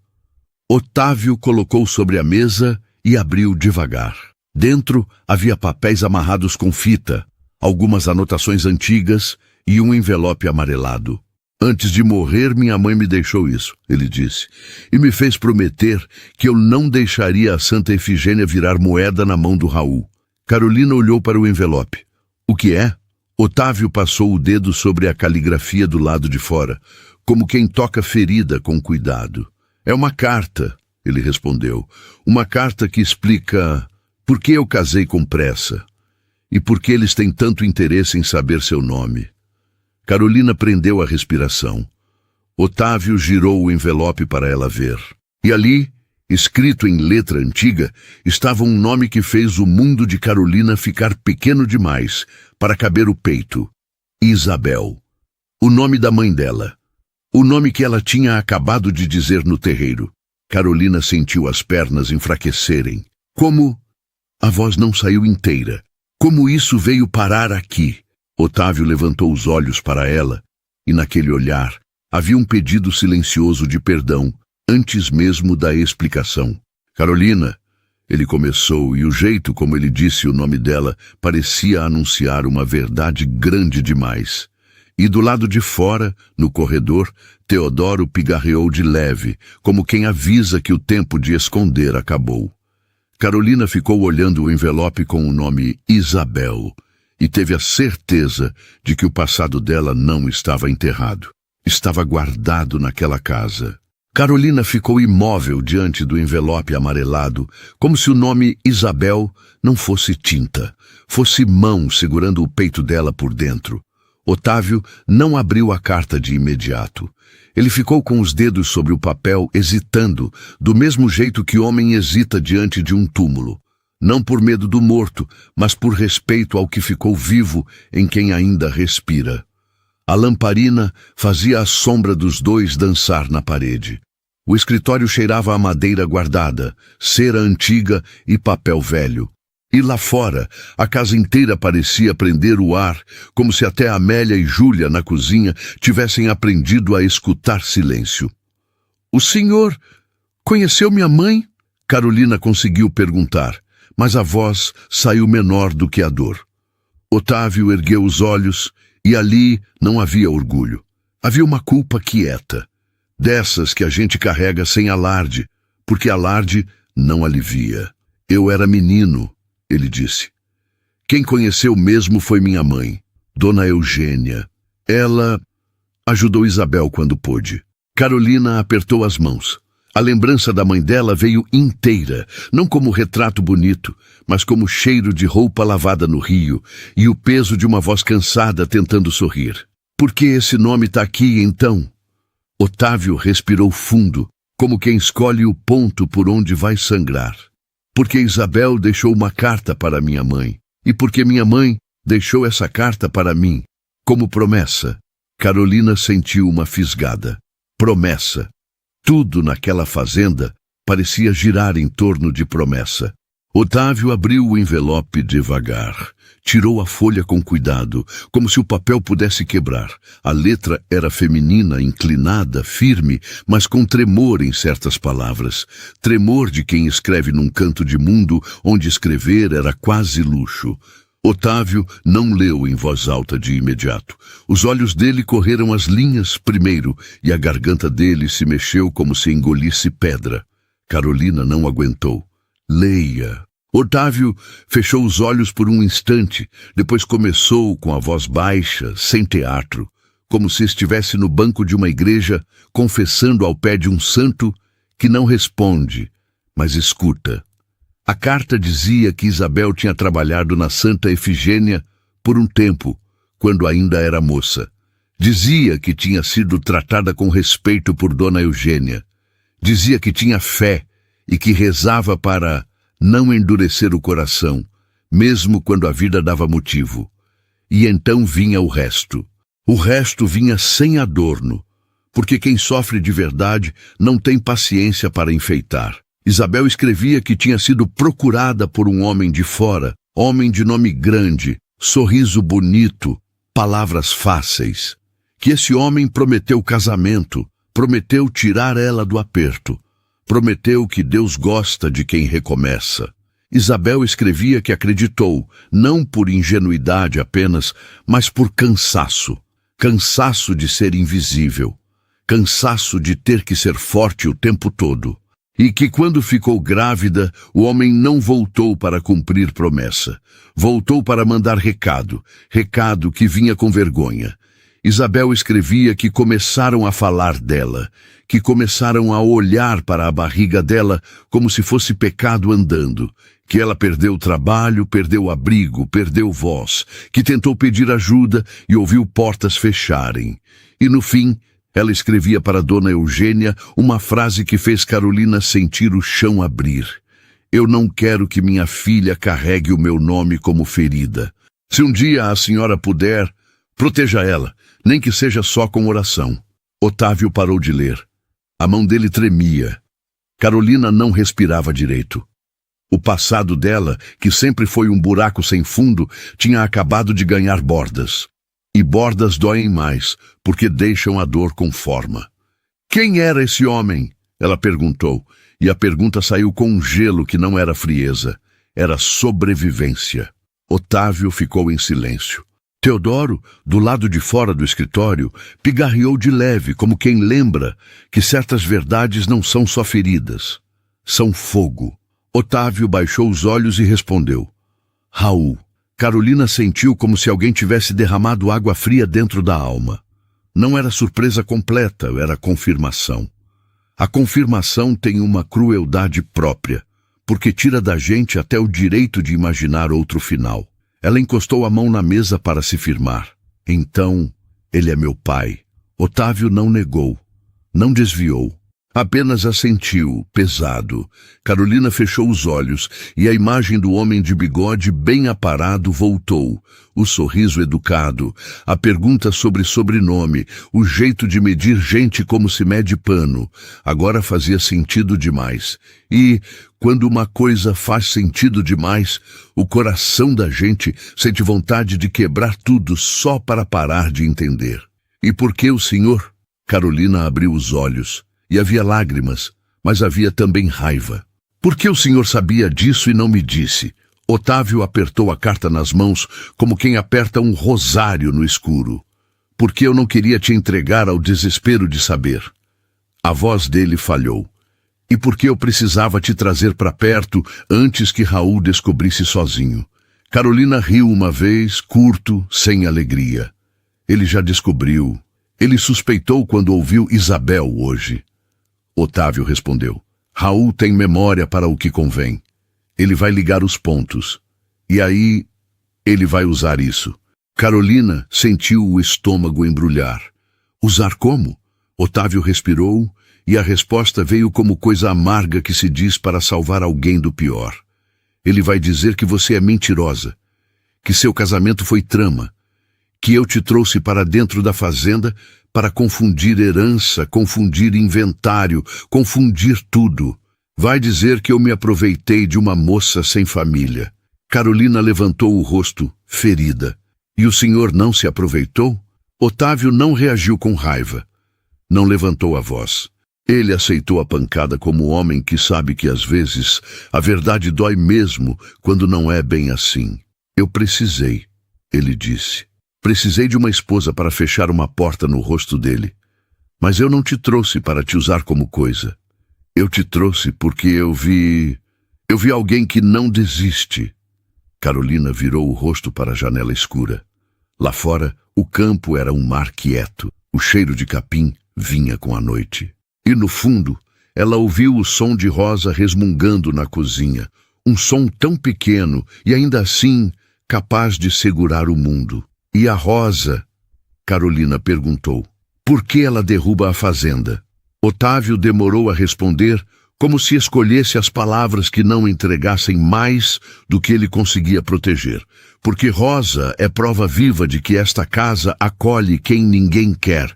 Otávio colocou sobre a mesa e abriu devagar. Dentro havia papéis amarrados com fita, algumas anotações antigas e um envelope amarelado. Antes de morrer, minha mãe me deixou isso, ele disse, e me fez prometer que eu não deixaria a Santa Efigênia virar moeda na mão do Raul. Carolina olhou para o envelope. O que é? Otávio passou o dedo sobre a caligrafia do lado de fora, como quem toca ferida com cuidado. É uma carta, ele respondeu. Uma carta que explica por que eu casei com pressa e por que eles têm tanto interesse em saber seu nome. Carolina prendeu a respiração. Otávio girou o envelope para ela ver. E ali, escrito em letra antiga, estava um nome que fez o mundo de Carolina ficar pequeno demais para caber o peito. Isabel. O nome da mãe dela. O nome que ela tinha acabado de dizer no terreiro. Carolina sentiu as pernas enfraquecerem. Como? A voz não saiu inteira. Como isso veio parar aqui? Otávio levantou os olhos para ela, e naquele olhar havia um pedido silencioso de perdão, antes mesmo da explicação. Carolina, ele começou, e o jeito como ele disse o nome dela parecia anunciar uma verdade grande demais. E do lado de fora, no corredor, Teodoro pigarreou de leve, como quem avisa que o tempo de esconder acabou. Carolina ficou olhando o envelope com o nome Isabel, e teve a certeza de que o passado dela não estava enterrado. Estava guardado naquela casa. Carolina ficou imóvel diante do envelope amarelado, como se o nome Isabel não fosse tinta, fosse mão segurando o peito dela por dentro. Otávio não abriu a carta de imediato. Ele ficou com os dedos sobre o papel, hesitando, do mesmo jeito que homem hesita diante de um túmulo. Não por medo do morto, mas por respeito ao que ficou vivo em quem ainda respira. A lamparina fazia a sombra dos dois dançar na parede. O escritório cheirava a madeira guardada, cera antiga e papel velho. E lá fora, a casa inteira parecia prender o ar, como se até Amélia e Júlia, na cozinha, tivessem aprendido a escutar silêncio. — O senhor conheceu minha mãe? Carolina conseguiu perguntar, mas a voz saiu menor do que a dor. Otávio ergueu os olhos e ali não havia orgulho. Havia uma culpa quieta, dessas que a gente carrega sem alarde, porque alarde não alivia. Eu era menino, ele disse. Quem conheceu mesmo foi minha mãe, Dona Eugênia. Ela ajudou Isabel quando pôde. Carolina apertou as mãos. A lembrança da mãe dela veio inteira, não como retrato bonito, mas como cheiro de roupa lavada no rio e o peso de uma voz cansada tentando sorrir. Por que esse nome está aqui, então? Otávio respirou fundo, como quem escolhe o ponto por onde vai sangrar. Porque Isabel deixou uma carta para minha mãe, e porque minha mãe deixou essa carta para mim, como promessa. Carolina sentiu uma fisgada. Promessa. Tudo naquela fazenda parecia girar em torno de promessa. Otávio abriu o envelope devagar. Tirou a folha com cuidado, como se o papel pudesse quebrar. A letra era feminina, inclinada, firme, mas com tremor em certas palavras. Tremor de quem escreve num canto de mundo onde escrever era quase luxo. Otávio não leu em voz alta de imediato. Os olhos dele correram as linhas primeiro e a garganta dele se mexeu como se engolisse pedra. Carolina não aguentou. Leia. Otávio fechou os olhos por um instante, depois começou com a voz baixa, sem teatro, como se estivesse no banco de uma igreja, confessando ao pé de um santo que não responde, mas escuta. A carta dizia que Isabel tinha trabalhado na Santa Efigênia por um tempo, quando ainda era moça. Dizia que tinha sido tratada com respeito por Dona Eugênia. Dizia que tinha fé e que rezava para não endurecer o coração, mesmo quando a vida dava motivo. E então vinha o resto. O resto vinha sem adorno, porque quem sofre de verdade não tem paciência para enfeitar. Isabel escrevia que tinha sido procurada por um homem de fora, homem de nome grande, sorriso bonito, palavras fáceis. Que esse homem prometeu casamento, prometeu tirar ela do aperto, prometeu que Deus gosta de quem recomeça. Isabel escrevia que acreditou, não por ingenuidade apenas, mas por cansaço. Cansaço de ser invisível. Cansaço de ter que ser forte o tempo todo. E que quando ficou grávida, o homem não voltou para cumprir promessa. Voltou para mandar recado, recado que vinha com vergonha. Isabel escrevia que começaram a falar dela, que começaram a olhar para a barriga dela como se fosse pecado andando, que ela perdeu trabalho, perdeu abrigo, perdeu voz, que tentou pedir ajuda e ouviu portas fecharem. E no fim, ela escrevia para Dona Eugênia uma frase que fez Carolina sentir o chão abrir. Eu não quero que minha filha carregue o meu nome como ferida. Se um dia a senhora puder, proteja ela, nem que seja só com oração. Otávio parou de ler. A mão dele tremia. Carolina não respirava direito. O passado dela, que sempre foi um buraco sem fundo, tinha acabado de ganhar bordas. E bordas doem mais, porque deixam a dor com forma. Quem era esse homem? Ela perguntou, e a pergunta saiu com um gelo que não era frieza. Era sobrevivência. Otávio ficou em silêncio. Teodoro, do lado de fora do escritório, pigarreou de leve, como quem lembra que certas verdades não são só feridas. São fogo. Otávio baixou os olhos e respondeu. Raul. Carolina sentiu como se alguém tivesse derramado água fria dentro da alma. Não era surpresa completa, era confirmação. A confirmação tem uma crueldade própria, porque tira da gente até o direito de imaginar outro final. Ela encostou a mão na mesa para se firmar. Então, ele é meu pai. Otávio não negou, não desviou. Apenas assentiu, pesado. Carolina fechou os olhos e a imagem do homem de bigode bem aparado voltou. O sorriso educado, a pergunta sobre sobrenome, o jeito de medir gente como se mede pano. Agora fazia sentido demais. E, quando uma coisa faz sentido demais, o coração da gente sente vontade de quebrar tudo só para parar de entender. E por que o senhor? Carolina abriu os olhos. E havia lágrimas, mas havia também raiva. Por que o senhor sabia disso e não me disse? Otávio apertou a carta nas mãos como quem aperta um rosário no escuro. Porque eu não queria te entregar ao desespero de saber. A voz dele falhou. E porque eu precisava te trazer para perto antes que Raul descobrisse sozinho. Carolina riu uma vez, curto, sem alegria. Ele já descobriu. Ele suspeitou quando ouviu Isabel hoje. Otávio respondeu. Raul tem memória para o que convém. Ele vai ligar os pontos. E aí, ele vai usar isso. Carolina sentiu o estômago embrulhar. Usar como? Otávio respirou, e a resposta veio como coisa amarga que se diz para salvar alguém do pior. Ele vai dizer que você é mentirosa, que seu casamento foi trama, que eu te trouxe para dentro da fazenda para confundir herança, confundir inventário, confundir tudo. Vai dizer que eu me aproveitei de uma moça sem família. Carolina levantou o rosto, ferida. E o senhor não se aproveitou? Otávio não reagiu com raiva. Não levantou a voz. Ele aceitou a pancada como homem que sabe que às vezes a verdade dói mesmo quando não é bem assim. Eu precisei, ele disse. Precisei de uma esposa para fechar uma porta no rosto dele. Mas eu não te trouxe para te usar como coisa. Eu te trouxe porque eu vi alguém que não desiste. Carolina virou o rosto para a janela escura. Lá fora, o campo era um mar quieto. O cheiro de capim vinha com a noite. E no fundo, ela ouviu o som de Rosa resmungando na cozinha. Um som tão pequeno e ainda assim capaz de segurar o mundo. E a Rosa? Carolina perguntou. Por que ela derruba a fazenda? Otávio demorou a responder, como se escolhesse as palavras que não entregassem mais do que ele conseguia proteger. Porque Rosa é prova viva de que esta casa acolhe quem ninguém quer.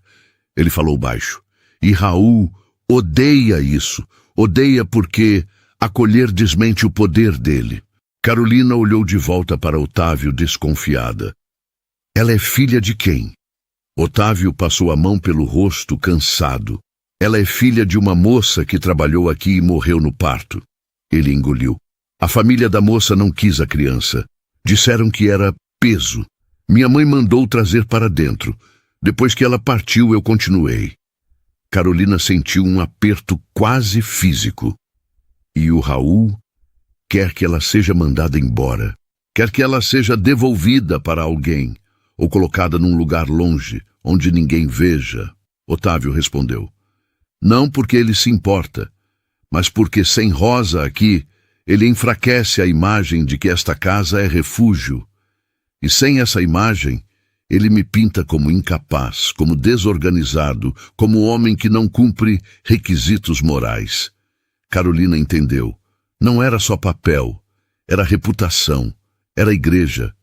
Ele falou baixo. E Raul odeia isso. Odeia porque acolher desmente o poder dele. Carolina olhou de volta para Otávio desconfiada. Ela é filha de quem? Otávio passou a mão pelo rosto, cansado. Ela é filha de uma moça que trabalhou aqui e morreu no parto. Ele engoliu. A família da moça não quis a criança. Disseram que era peso. Minha mãe mandou trazer para dentro. Depois que ela partiu, eu continuei. Carolina sentiu um aperto quase físico. E o Raul quer que ela seja mandada embora. Quer que ela seja devolvida para alguém, ou colocada num lugar longe, onde ninguém veja. Otávio respondeu. Não porque ele se importa, mas porque sem Rosa aqui, ele enfraquece a imagem de que esta casa é refúgio. E sem essa imagem, ele me pinta como incapaz, como desorganizado, como homem que não cumpre requisitos morais. Carolina entendeu. Não era só papel, era reputação, era igreja,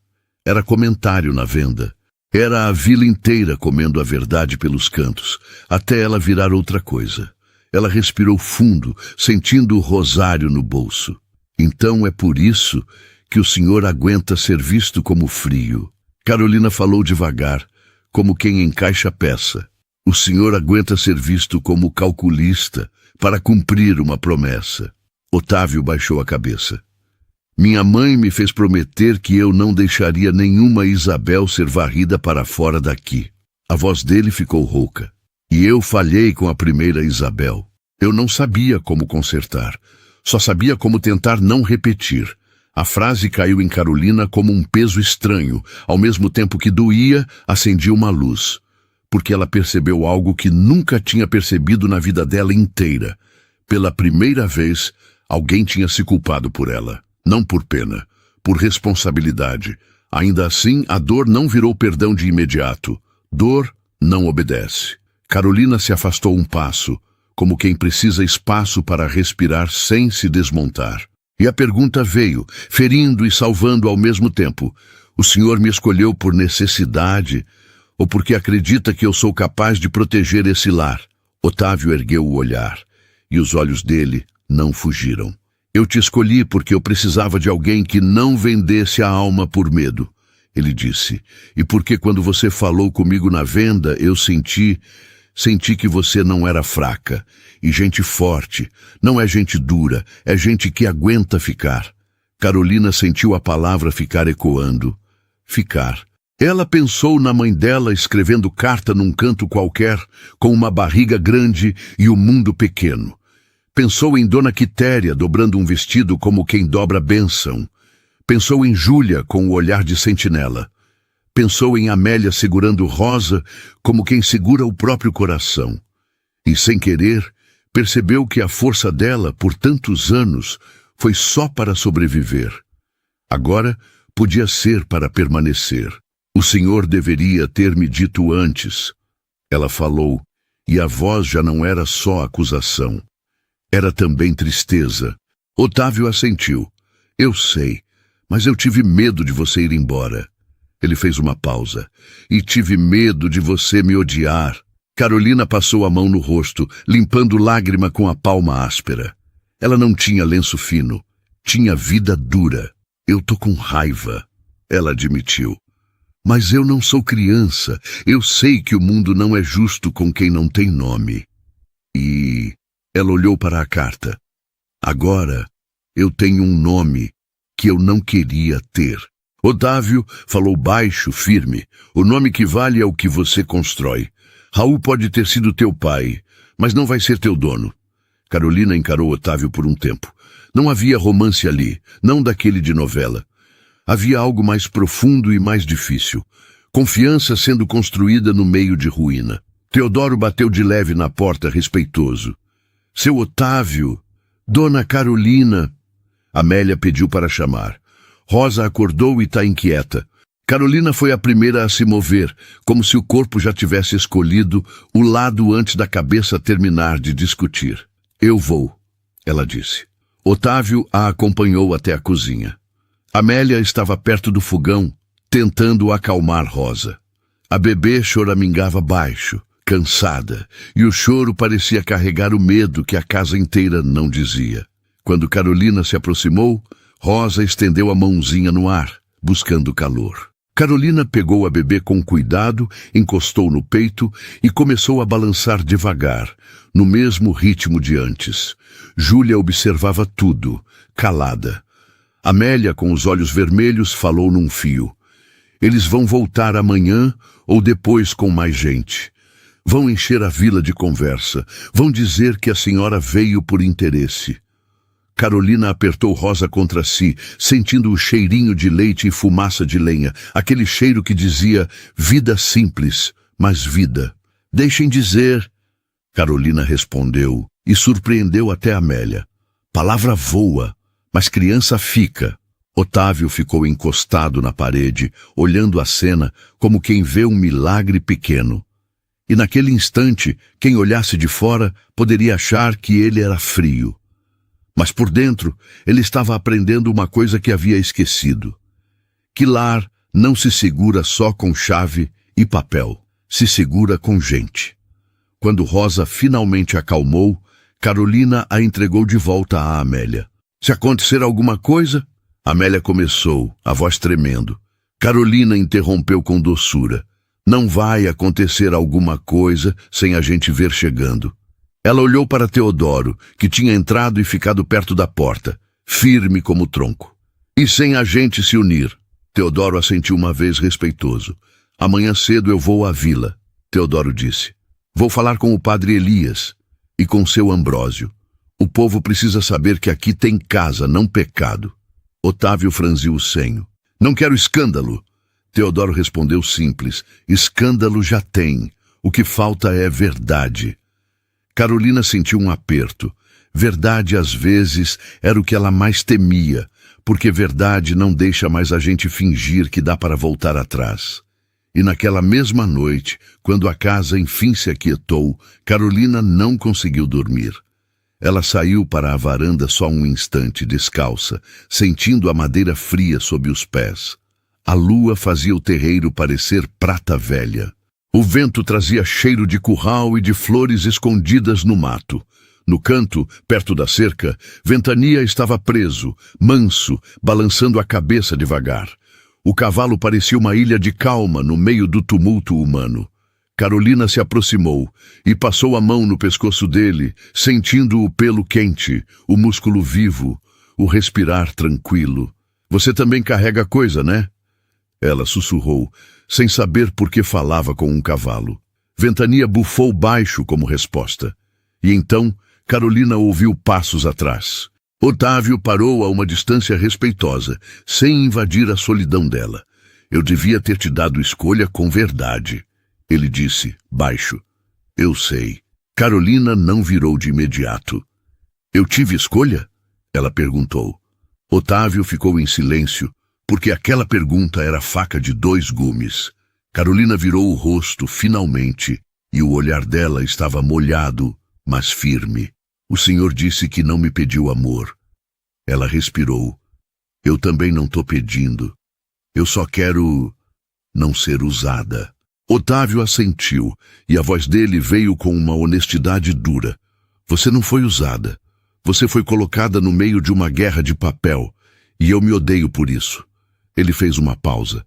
era comentário na venda. Era a vila inteira comendo a verdade pelos cantos, até ela virar outra coisa. Ela respirou fundo, sentindo o rosário no bolso. Então é por isso que o senhor aguenta ser visto como frio. Carolina falou devagar, como quem encaixa a peça. O senhor aguenta ser visto como calculista para cumprir uma promessa. Otávio baixou a cabeça. Minha mãe me fez prometer que eu não deixaria nenhuma Isabel ser varrida para fora daqui. A voz dele ficou rouca. E eu falhei com a primeira Isabel. Eu não sabia como consertar. Só sabia como tentar não repetir. A frase caiu em Carolina como um peso estranho. Ao mesmo tempo que doía, acendia uma luz. Porque ela percebeu algo que nunca tinha percebido na vida dela inteira. Pela primeira vez, alguém tinha se culpado por ela. Não por pena, por responsabilidade. Ainda assim, a dor não virou perdão de imediato. Dor não obedece. Carolina se afastou um passo, como quem precisa espaço para respirar sem se desmontar. E a pergunta veio, ferindo e salvando ao mesmo tempo. O senhor me escolheu por necessidade ou porque acredita que eu sou capaz de proteger esse lar? Otávio ergueu o olhar, e os olhos dele não fugiram. Eu te escolhi porque eu precisava de alguém que não vendesse a alma por medo, ele disse. E porque quando você falou comigo na venda, eu senti que você não era fraca. E gente forte, não é gente dura, é gente que aguenta ficar. Carolina sentiu a palavra ficar ecoando. Ficar. Ela pensou na mãe dela escrevendo carta num canto qualquer, com uma barriga grande e o mundo pequeno. Pensou em Dona Quitéria dobrando um vestido como quem dobra bênção. Pensou em Júlia com o olhar de sentinela. Pensou em Amélia segurando Rosa como quem segura o próprio coração. E, sem querer, percebeu que a força dela, por tantos anos, foi só para sobreviver. Agora, podia ser para permanecer. O senhor deveria ter me dito antes. Ela falou, e a voz já não era só acusação. Era também tristeza. Otávio assentiu. Eu sei, mas eu tive medo de você ir embora. Ele fez uma pausa. E tive medo de você me odiar. Carolina passou a mão no rosto, limpando lágrima com a palma áspera. Ela não tinha lenço fino. Tinha vida dura. Eu tô com raiva, ela admitiu. Mas eu não sou criança. Eu sei que o mundo não é justo com quem não tem nome. E ela olhou para a carta. Agora, eu tenho um nome que eu não queria ter. Otávio falou baixo, firme. O nome que vale é o que você constrói. Raul pode ter sido teu pai, mas não vai ser teu dono. Carolina encarou Otávio por um tempo. Não havia romance ali, não daquele de novela. Havia algo mais profundo e mais difícil. Confiança sendo construída no meio de ruína. Teodoro bateu de leve na porta, respeitoso. Seu Otávio, Dona Carolina. Amélia pediu para chamar. Rosa acordou e está inquieta. Carolina foi a primeira a se mover, como se o corpo já tivesse escolhido o lado antes da cabeça terminar de discutir. Eu vou, ela disse. Otávio a acompanhou até a cozinha. Amélia estava perto do fogão, tentando acalmar Rosa. A bebê choramingava baixo, cansada, e o choro parecia carregar o medo que a casa inteira não dizia. Quando Carolina se aproximou, Rosa estendeu a mãozinha no ar, buscando calor. Carolina pegou a bebê com cuidado, encostou no peito e começou a balançar devagar, no mesmo ritmo de antes. Júlia observava tudo, calada. Amélia, com os olhos vermelhos, falou num fio. Eles vão voltar amanhã ou depois com mais gente. Vão encher a vila de conversa. Vão dizer que a senhora veio por interesse. Carolina apertou Rosa contra si, sentindo o cheirinho de leite e fumaça de lenha, aquele cheiro que dizia vida simples, mas vida. Deixem dizer, Carolina respondeu e surpreendeu até Amélia. Palavra voa, mas criança fica. Otávio ficou encostado na parede, olhando a cena como quem vê um milagre pequeno. E naquele instante, quem olhasse de fora poderia achar que ele era frio. Mas por dentro, ele estava aprendendo uma coisa que havia esquecido. Que lar não se segura só com chave e papel, se segura com gente. Quando Rosa finalmente acalmou, Carolina a entregou de volta a Amélia. Se acontecer alguma coisa, Amélia começou, a voz tremendo. Carolina interrompeu com doçura. Não vai acontecer alguma coisa sem a gente ver chegando. Ela olhou para Teodoro, que tinha entrado e ficado perto da porta, firme como tronco. E sem a gente se unir. Teodoro assentiu uma vez respeitoso. Amanhã cedo eu vou à vila, Teodoro disse. Vou falar com o padre Elias e com seu Ambrósio. O povo precisa saber que aqui tem casa, não pecado. Otávio franziu o senho. Não quero escândalo. Teodoro respondeu simples. Escândalo já tem. O que falta é verdade. Carolina sentiu um aperto. Verdade, às vezes, era o que ela mais temia, porque verdade não deixa mais a gente fingir que dá para voltar atrás. E naquela mesma noite, quando a casa enfim se aquietou, Carolina não conseguiu dormir. Ela saiu para a varanda só um instante, descalça, sentindo a madeira fria sob os pés. A lua fazia o terreiro parecer prata velha. O vento trazia cheiro de curral e de flores escondidas no mato. No canto, perto da cerca, Ventania estava preso, manso, balançando a cabeça devagar. O cavalo parecia uma ilha de calma no meio do tumulto humano. Carolina se aproximou e passou a mão no pescoço dele, sentindo o pelo quente, o músculo vivo, o respirar tranquilo. Você também carrega coisa, né? Ela sussurrou, sem saber por que falava com um cavalo. Ventania bufou baixo como resposta. E então, Carolina ouviu passos atrás. Otávio parou a uma distância respeitosa, sem invadir a solidão dela. Eu devia ter te dado escolha com verdade. Ele disse, baixo. Eu sei. Carolina não virou de imediato. Eu tive escolha? Ela perguntou. Otávio ficou em silêncio, porque aquela pergunta era faca de dois gumes. Carolina virou o rosto, finalmente, e o olhar dela estava molhado, mas firme. O senhor disse que não me pediu amor. Ela respirou. Eu também não tô pedindo. Eu só quero não ser usada. Otávio assentiu, e a voz dele veio com uma honestidade dura. Você não foi usada. Você foi colocada no meio de uma guerra de papel, e eu me odeio por isso. Ele fez uma pausa.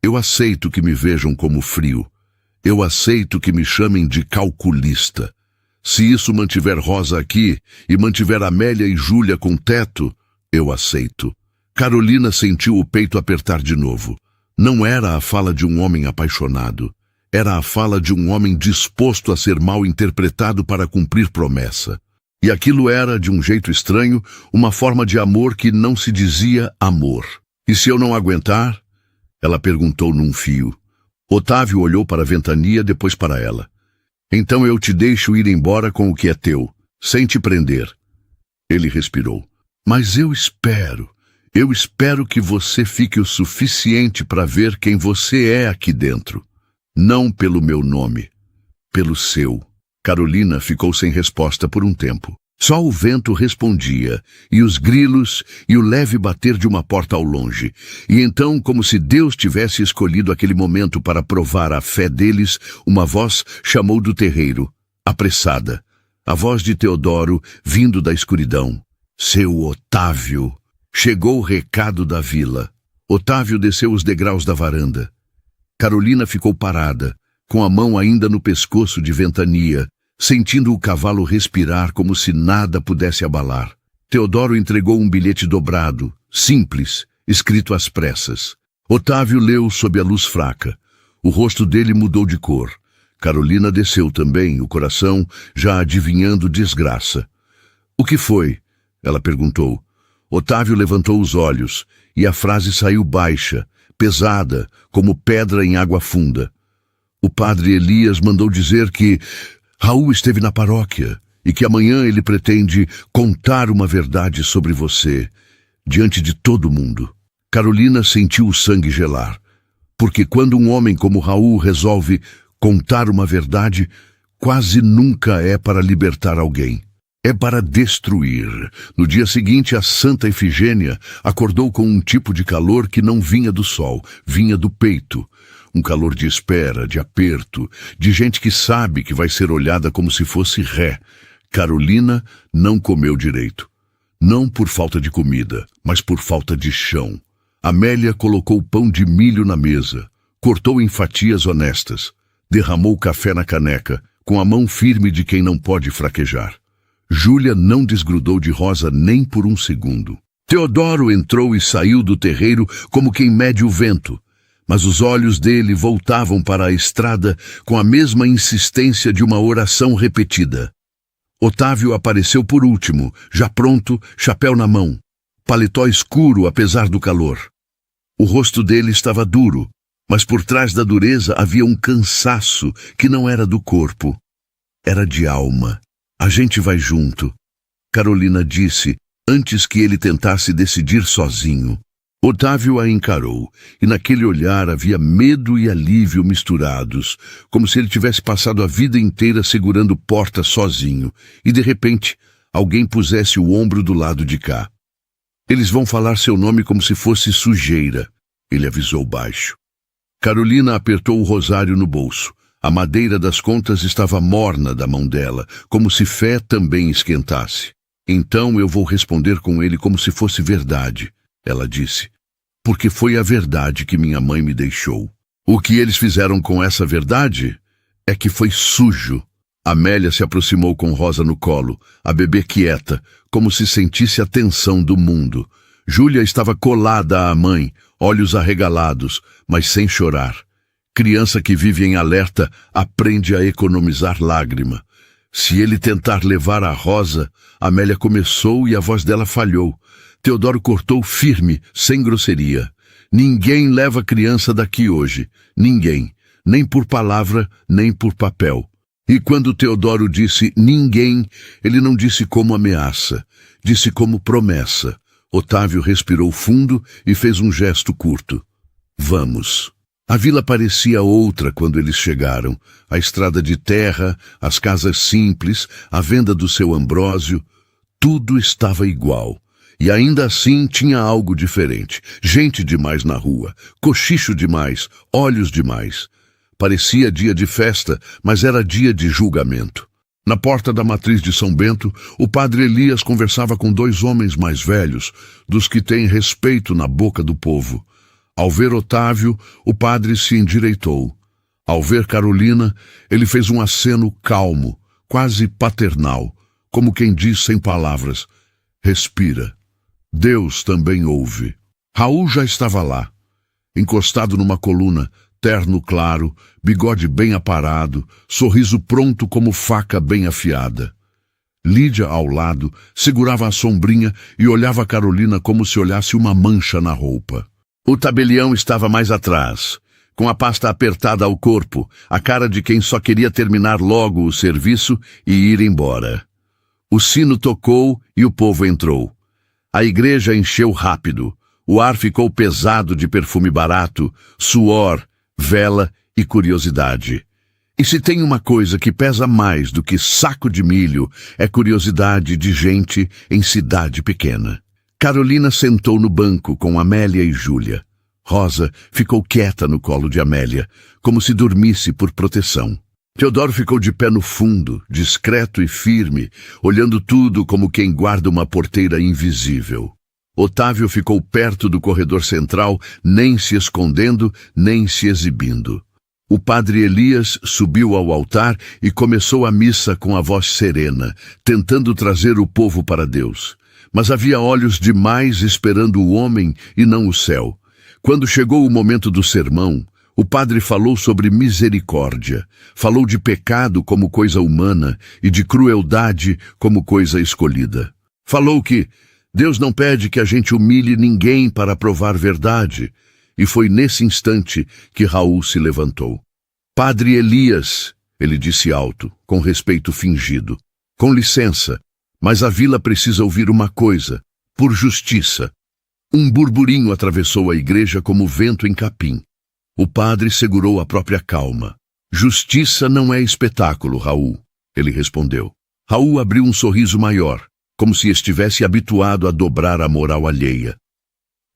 Eu aceito que me vejam como frio. Eu aceito que me chamem de calculista. Se isso mantiver Rosa aqui e mantiver Amélia e Júlia com teto, eu aceito. Carolina sentiu o peito apertar de novo. Não era a fala de um homem apaixonado. Era a fala de um homem disposto a ser mal interpretado para cumprir promessa. E aquilo era, de um jeito estranho, uma forma de amor que não se dizia amor. E se eu não aguentar? Ela perguntou num fio. Otávio olhou para a Ventania, depois para ela. Então eu te deixo ir embora com o que é teu, sem te prender. Ele respirou. Mas eu espero que você fique o suficiente para ver quem você é aqui dentro. Não pelo meu nome, pelo seu. Carolina ficou sem resposta por um tempo. Só o vento respondia, e os grilos, e o leve bater de uma porta ao longe. E então, como se Deus tivesse escolhido aquele momento para provar a fé deles, uma voz chamou do terreiro, apressada. A voz de Teodoro, vindo da escuridão. Seu Otávio. Chegou o recado da vila. Otávio desceu os degraus da varanda. Carolina ficou parada, com a mão ainda no pescoço de Ventania, sentindo o cavalo respirar como se nada pudesse abalar. Teodoro entregou um bilhete dobrado, simples, escrito às pressas. Otávio leu sob a luz fraca. O rosto dele mudou de cor. Carolina desceu também, o coração já adivinhando desgraça. "O que foi?" ela perguntou. Otávio levantou os olhos, e a frase saiu baixa, pesada, como pedra em água funda. "O padre Elias mandou dizer que Raul esteve na paróquia e que amanhã ele pretende contar uma verdade sobre você, diante de todo mundo." Carolina sentiu o sangue gelar, porque quando um homem como Raul resolve contar uma verdade, quase nunca é para libertar alguém. É para destruir. No dia seguinte, a Santa Efigênia acordou com um tipo de calor que não vinha do sol, vinha do peito. Um calor de espera, de aperto, de gente que sabe que vai ser olhada como se fosse ré. Carolina não comeu direito. Não por falta de comida, mas por falta de chão. Amélia colocou pão de milho na mesa, cortou em fatias honestas, derramou café na caneca, com a mão firme de quem não pode fraquejar. Júlia não desgrudou de Rosa nem por um segundo. Teodoro entrou e saiu do terreiro como quem mede o vento, mas os olhos dele voltavam para a estrada com a mesma insistência de uma oração repetida. Otávio apareceu por último, já pronto, chapéu na mão, paletó escuro apesar do calor. O rosto dele estava duro, mas por trás da dureza havia um cansaço que não era do corpo, era de alma. "A gente vai junto", Carolina disse, antes que ele tentasse decidir sozinho. Otávio a encarou, e naquele olhar havia medo e alívio misturados, como se ele tivesse passado a vida inteira segurando porta sozinho, e de repente alguém pusesse o ombro do lado de cá. "Eles vão falar seu nome como se fosse sujeira", ele avisou baixo. Carolina apertou o rosário no bolso. A madeira das contas estava morna da mão dela, como se fé também esquentasse. "Então eu vou responder com ele como se fosse verdade", ela disse, "porque foi a verdade que minha mãe me deixou. O que eles fizeram com essa verdade é que foi sujo." Amélia se aproximou com Rosa no colo, a bebê quieta, como se sentisse a tensão do mundo. Júlia estava colada à mãe, olhos arregalados, mas sem chorar. Criança que vive em alerta aprende a economizar lágrima. Se ele tentar levar a Rosa, Amélia começou e a voz dela falhou. Teodoro cortou firme, sem grosseria. "Ninguém leva criança daqui hoje. Ninguém. Nem por palavra, nem por papel." E quando Teodoro disse "ninguém", ele não disse como ameaça. Disse como promessa. Otávio respirou fundo e fez um gesto curto. "Vamos." A vila parecia outra quando eles chegaram. A estrada de terra, as casas simples, a venda do seu Ambrósio, tudo estava igual. E ainda assim tinha algo diferente. Gente demais na rua, cochicho demais, olhos demais. Parecia dia de festa, mas era dia de julgamento. Na porta da matriz de São Bento, o padre Elias conversava com 2 homens mais velhos, dos que têm respeito na boca do povo. Ao ver Otávio, o padre se endireitou. Ao ver Carolina, ele fez um aceno calmo, quase paternal, como quem diz sem palavras: "Respira. Deus também ouve." Raul já estava lá, encostado numa coluna, terno claro, bigode bem aparado, sorriso pronto como faca bem afiada. Lídia, ao lado, segurava a sombrinha e olhava a Carolina como se olhasse uma mancha na roupa. O tabelião estava mais atrás, com a pasta apertada ao corpo, a cara de quem só queria terminar logo o serviço e ir embora. O sino tocou e o povo entrou. A igreja encheu rápido. O ar ficou pesado de perfume barato, suor, vela e curiosidade. E se tem uma coisa que pesa mais do que saco de milho, é curiosidade de gente em cidade pequena. Carolina sentou no banco com Amélia e Júlia. Rosa ficou quieta no colo de Amélia, como se dormisse por proteção. Teodoro ficou de pé no fundo, discreto e firme, olhando tudo como quem guarda uma porteira invisível. Otávio ficou perto do corredor central, nem se escondendo, nem se exibindo. O padre Elias subiu ao altar e começou a missa com a voz serena, tentando trazer o povo para Deus. Mas havia olhos demais esperando o homem e não o céu. Quando chegou o momento do sermão, o padre falou sobre misericórdia, falou de pecado como coisa humana e de crueldade como coisa escolhida. Falou que Deus não pede que a gente humilhe ninguém para provar verdade, e foi nesse instante que Raul se levantou. Padre Elias, ele disse alto, com respeito fingido, com licença, mas a vila precisa ouvir uma coisa, por justiça. Um burburinho atravessou a igreja como vento em capim. O padre segurou a própria calma. Justiça não é espetáculo, Raul, ele respondeu. Raul abriu um sorriso maior, como se estivesse habituado a dobrar a moral alheia.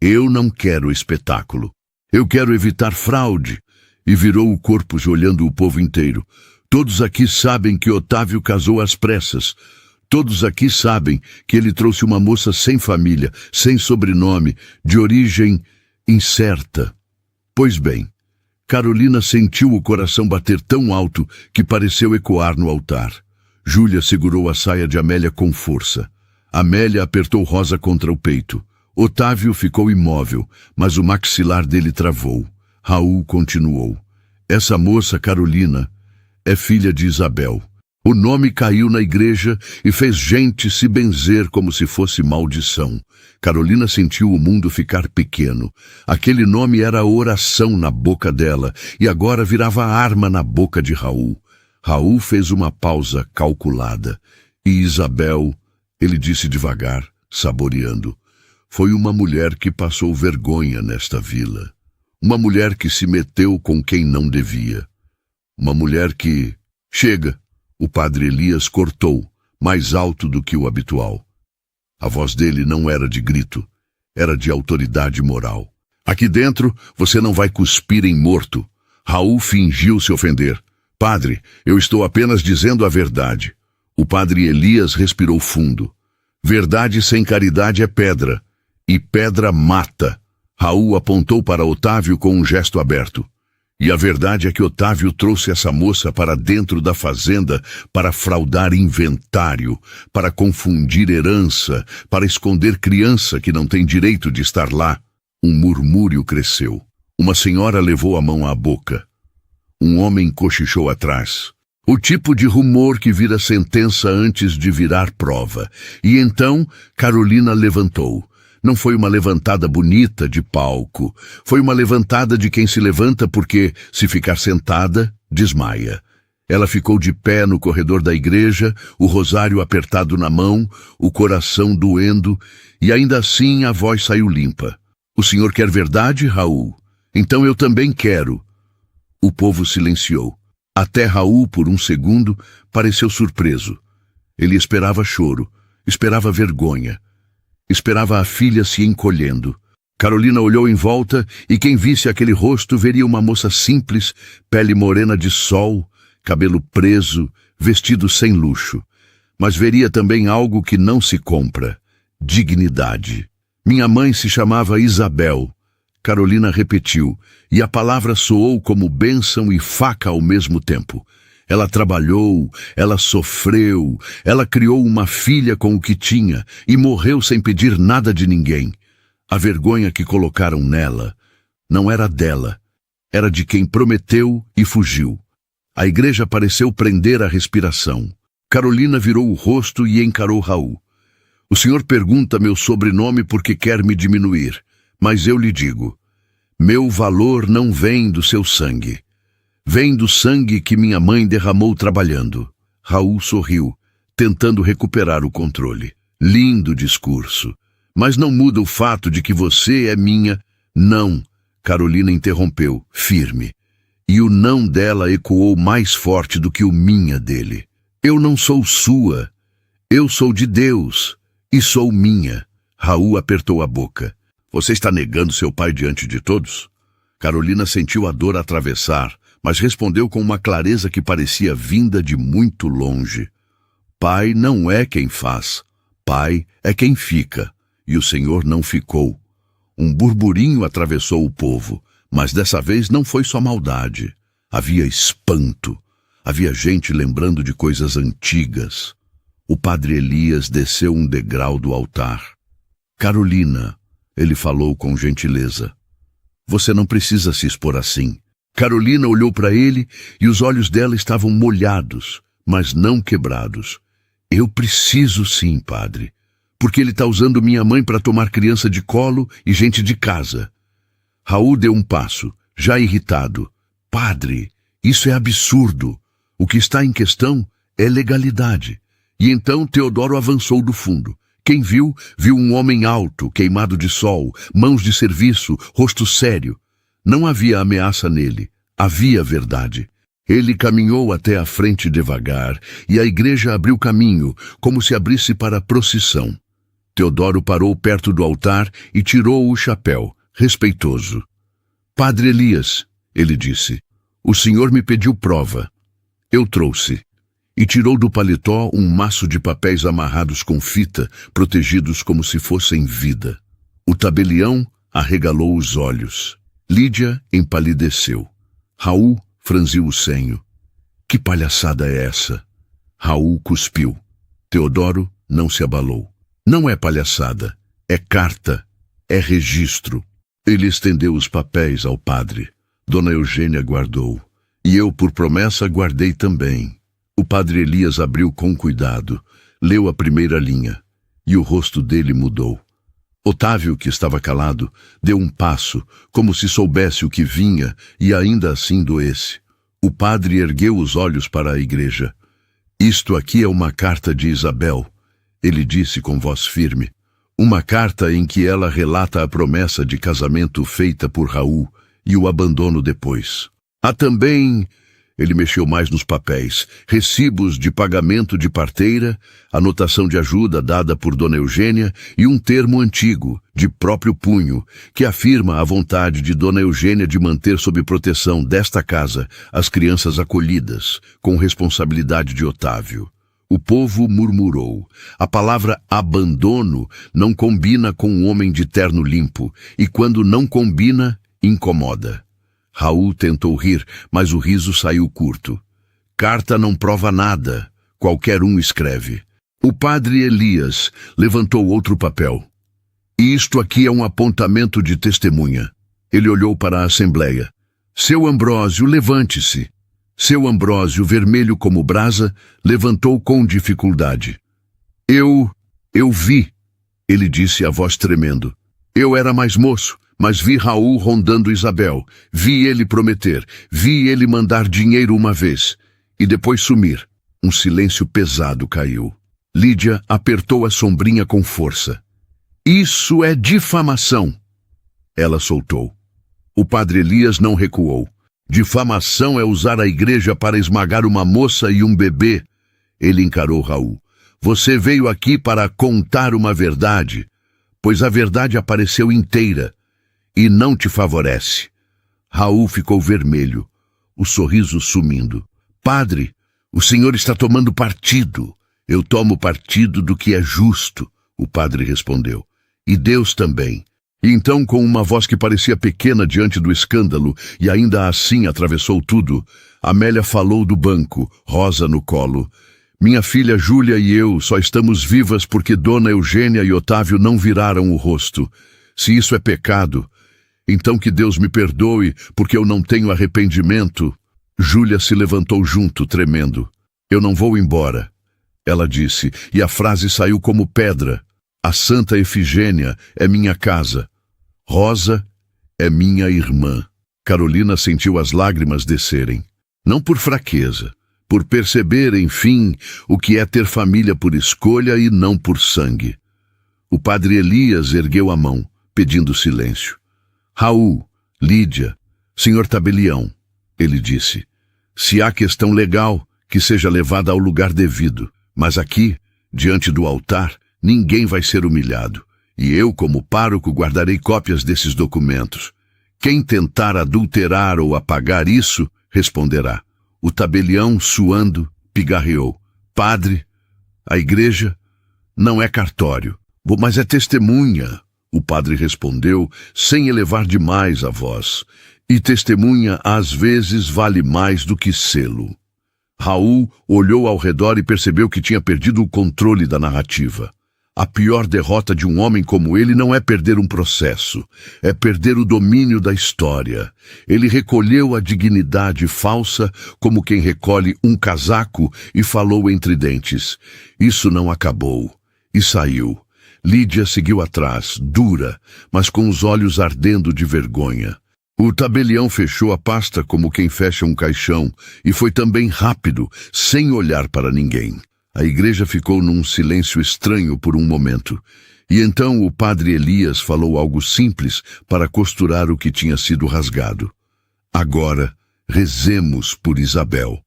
Eu não quero espetáculo. Eu quero evitar fraude. E virou o corpo olhando o povo inteiro. Todos aqui sabem que Otávio casou às pressas. Todos aqui sabem que ele trouxe uma moça sem família, sem sobrenome, de origem incerta. Pois bem, Carolina sentiu o coração bater tão alto que pareceu ecoar no altar. Júlia segurou a saia de Amélia com força. Amélia apertou Rosa contra o peito. Otávio ficou imóvel, mas o maxilar dele travou. Raul continuou. Essa moça, Carolina, é filha de Isabel. O nome caiu na igreja e fez gente se benzer como se fosse maldição. Carolina sentiu o mundo ficar pequeno. Aquele nome era oração na boca dela e agora virava arma na boca de Raul. Raul fez uma pausa calculada. E Isabel, ele disse devagar, saboreando, foi uma mulher que passou vergonha nesta vila. Uma mulher que se meteu com quem não devia. Uma mulher que... Chega! O padre Elias cortou, mais alto do que o habitual. A voz dele não era de grito, era de autoridade moral. Aqui dentro, você não vai cuspir em morto. Raul fingiu se ofender. Padre, eu estou apenas dizendo a verdade. O padre Elias respirou fundo. Verdade sem caridade é pedra, e pedra mata. Raul apontou para Otávio com um gesto aberto. E a verdade é que Otávio trouxe essa moça para dentro da fazenda para fraudar inventário, para confundir herança, para esconder criança que não tem direito de estar lá. Um murmúrio cresceu. Uma senhora levou a mão à boca. Um homem cochichou atrás. O tipo de rumor que vira sentença antes de virar prova. E então Carolina levantou. Não foi uma levantada bonita de palco. Foi uma levantada de quem se levanta porque, se ficar sentada, desmaia. Ela ficou de pé no corredor da igreja, o rosário apertado na mão, o coração doendo, e ainda assim a voz saiu limpa. O senhor quer verdade, Raul? Então eu também quero. O povo silenciou. Até Raul, por um segundo, pareceu surpreso. Ele esperava choro, esperava vergonha. Esperava a filha se encolhendo. Carolina olhou em volta e quem visse aquele rosto veria uma moça simples, pele morena de sol, cabelo preso, vestido sem luxo. Mas veria também algo que não se compra: dignidade. Minha mãe se chamava Isabel. Carolina repetiu, e a palavra soou como bênção e faca ao mesmo tempo. Ela trabalhou, ela sofreu, ela criou uma filha com o que tinha e morreu sem pedir nada de ninguém. A vergonha que colocaram nela não era dela, era de quem prometeu e fugiu. A igreja pareceu prender a respiração. Carolina virou o rosto e encarou Raul. O senhor pergunta meu sobrenome porque quer me diminuir, mas eu lhe digo, meu valor não vem do seu sangue. Vem do sangue que minha mãe derramou trabalhando. Raul sorriu, tentando recuperar o controle. Lindo discurso. Mas não muda o fato de que você é minha... Não, Carolina interrompeu, firme. E o não dela ecoou mais forte do que o minha dele. Eu não sou sua. Eu sou de Deus. E sou minha. Raul apertou a boca. Você está negando seu pai diante de todos? Carolina sentiu a dor atravessar, mas respondeu com uma clareza que parecia vinda de muito longe. Pai não é quem faz, pai é quem fica. e o Senhor não ficou. Um burburinho atravessou o povo, mas dessa vez não foi só maldade. Havia espanto. Havia gente lembrando de coisas antigas. O padre Elias desceu um degrau do altar. Carolina, ele falou com gentileza. Você não precisa se expor assim. Carolina olhou para ele e os olhos dela estavam molhados, mas não quebrados. Eu preciso sim, padre, porque ele está usando minha mãe para tomar criança de colo e gente de casa. Raul deu um passo, já irritado. Padre, isso é absurdo. O que está em questão é legalidade. E então Teodoro avançou do fundo. Quem viu, viu um homem alto, queimado de sol, mãos de serviço, rosto sério. Não havia ameaça nele, havia verdade. Ele caminhou até a frente devagar, e a igreja abriu caminho, como se abrisse para a procissão. Teodoro parou perto do altar e tirou o chapéu, respeitoso. Padre Elias, ele disse, o senhor me pediu prova. Eu trouxe. E tirou do paletó um maço de papéis amarrados com fita, protegidos como se fossem vida. O tabelião arregalou os olhos. Lídia empalideceu. Raul franziu o senho. Que palhaçada é essa? Raul cuspiu. Teodoro não se abalou. Não é palhaçada, é carta, é registro. Ele estendeu os papéis ao padre. Dona Eugênia guardou. E eu, por promessa, guardei também. O padre Elias abriu com cuidado, leu a primeira linha, e o rosto dele mudou. Otávio, que estava calado, deu um passo, como se soubesse o que vinha, e ainda assim doesse. O padre ergueu os olhos para a igreja. Isto aqui é uma carta de Isabel, ele disse com voz firme. Uma carta em que ela relata a promessa de casamento feita por Raul e o abandono depois. Há também... Ele mexeu mais nos papéis, recibos de pagamento de parteira, anotação de ajuda dada por Dona Eugênia e um termo antigo, de próprio punho, que afirma a vontade de Dona Eugênia de manter sob proteção desta casa as crianças acolhidas, com responsabilidade de Otávio. O povo murmurou. A palavra abandono não combina com um homem de terno limpo, e quando não combina, incomoda. Raul tentou rir, mas o riso saiu curto. Carta não prova nada. Qualquer um escreve. O padre Elias levantou outro papel. Isto aqui é um apontamento de testemunha. Ele olhou para a assembleia. Seu Ambrósio, levante-se. Seu Ambrósio, vermelho como brasa, levantou com dificuldade. Eu vi, ele disse a voz tremendo. Eu era mais moço. Mas vi Raul rondando Isabel, vi ele prometer, vi ele mandar dinheiro uma vez, e depois sumir. Um silêncio pesado caiu. Lídia apertou a sombrinha com força. Isso é difamação! Ela soltou. O padre Elias não recuou. Difamação é usar a igreja para esmagar uma moça e um bebê. Ele encarou Raul. Você veio aqui para contar uma verdade, pois a verdade apareceu inteira. E não te favorece. Raul ficou vermelho, o sorriso sumindo. Padre, o senhor está tomando partido. Eu tomo partido do que é justo, o padre respondeu. E Deus também. E então, com uma voz que parecia pequena diante do escândalo, e ainda assim atravessou tudo, Amélia falou do banco, Rosa no colo. Minha filha Júlia e eu só estamos vivas porque Dona Eugênia e Otávio não viraram o rosto. Se isso é pecado... Então que Deus me perdoe, porque eu não tenho arrependimento. Júlia se levantou junto, tremendo. Eu não vou embora, ela disse, e a frase saiu como pedra. A Santa Efigênia é minha casa. Rosa é minha irmã. Carolina sentiu as lágrimas descerem. Não por fraqueza, por perceber, enfim, o que é ter família por escolha e não por sangue. O padre Elias ergueu a mão, pedindo silêncio. Raul, Lídia, senhor tabelião, ele disse, se há questão legal, que seja levada ao lugar devido, mas aqui, diante do altar, ninguém vai ser humilhado, e eu, como pároco, guardarei cópias desses documentos. Quem tentar adulterar ou apagar isso, responderá. O tabelião, suando, pigarreou. Padre, a igreja não é cartório. Mas é testemunha, o padre respondeu, sem elevar demais a voz. E testemunha às vezes vale mais do que selo. Raul olhou ao redor e percebeu que tinha perdido o controle da narrativa. A pior derrota de um homem como ele não é perder um processo, é perder o domínio da história. Ele recolheu a dignidade falsa como quem recolhe um casaco e falou entre dentes. Isso não acabou. E saiu. Lídia seguiu atrás, dura, mas com os olhos ardendo de vergonha. O tabelião fechou a pasta como quem fecha um caixão e foi também rápido, sem olhar para ninguém. A igreja ficou num silêncio estranho por um momento. E então o padre Elias falou algo simples para costurar o que tinha sido rasgado. Agora, rezemos por Isabel.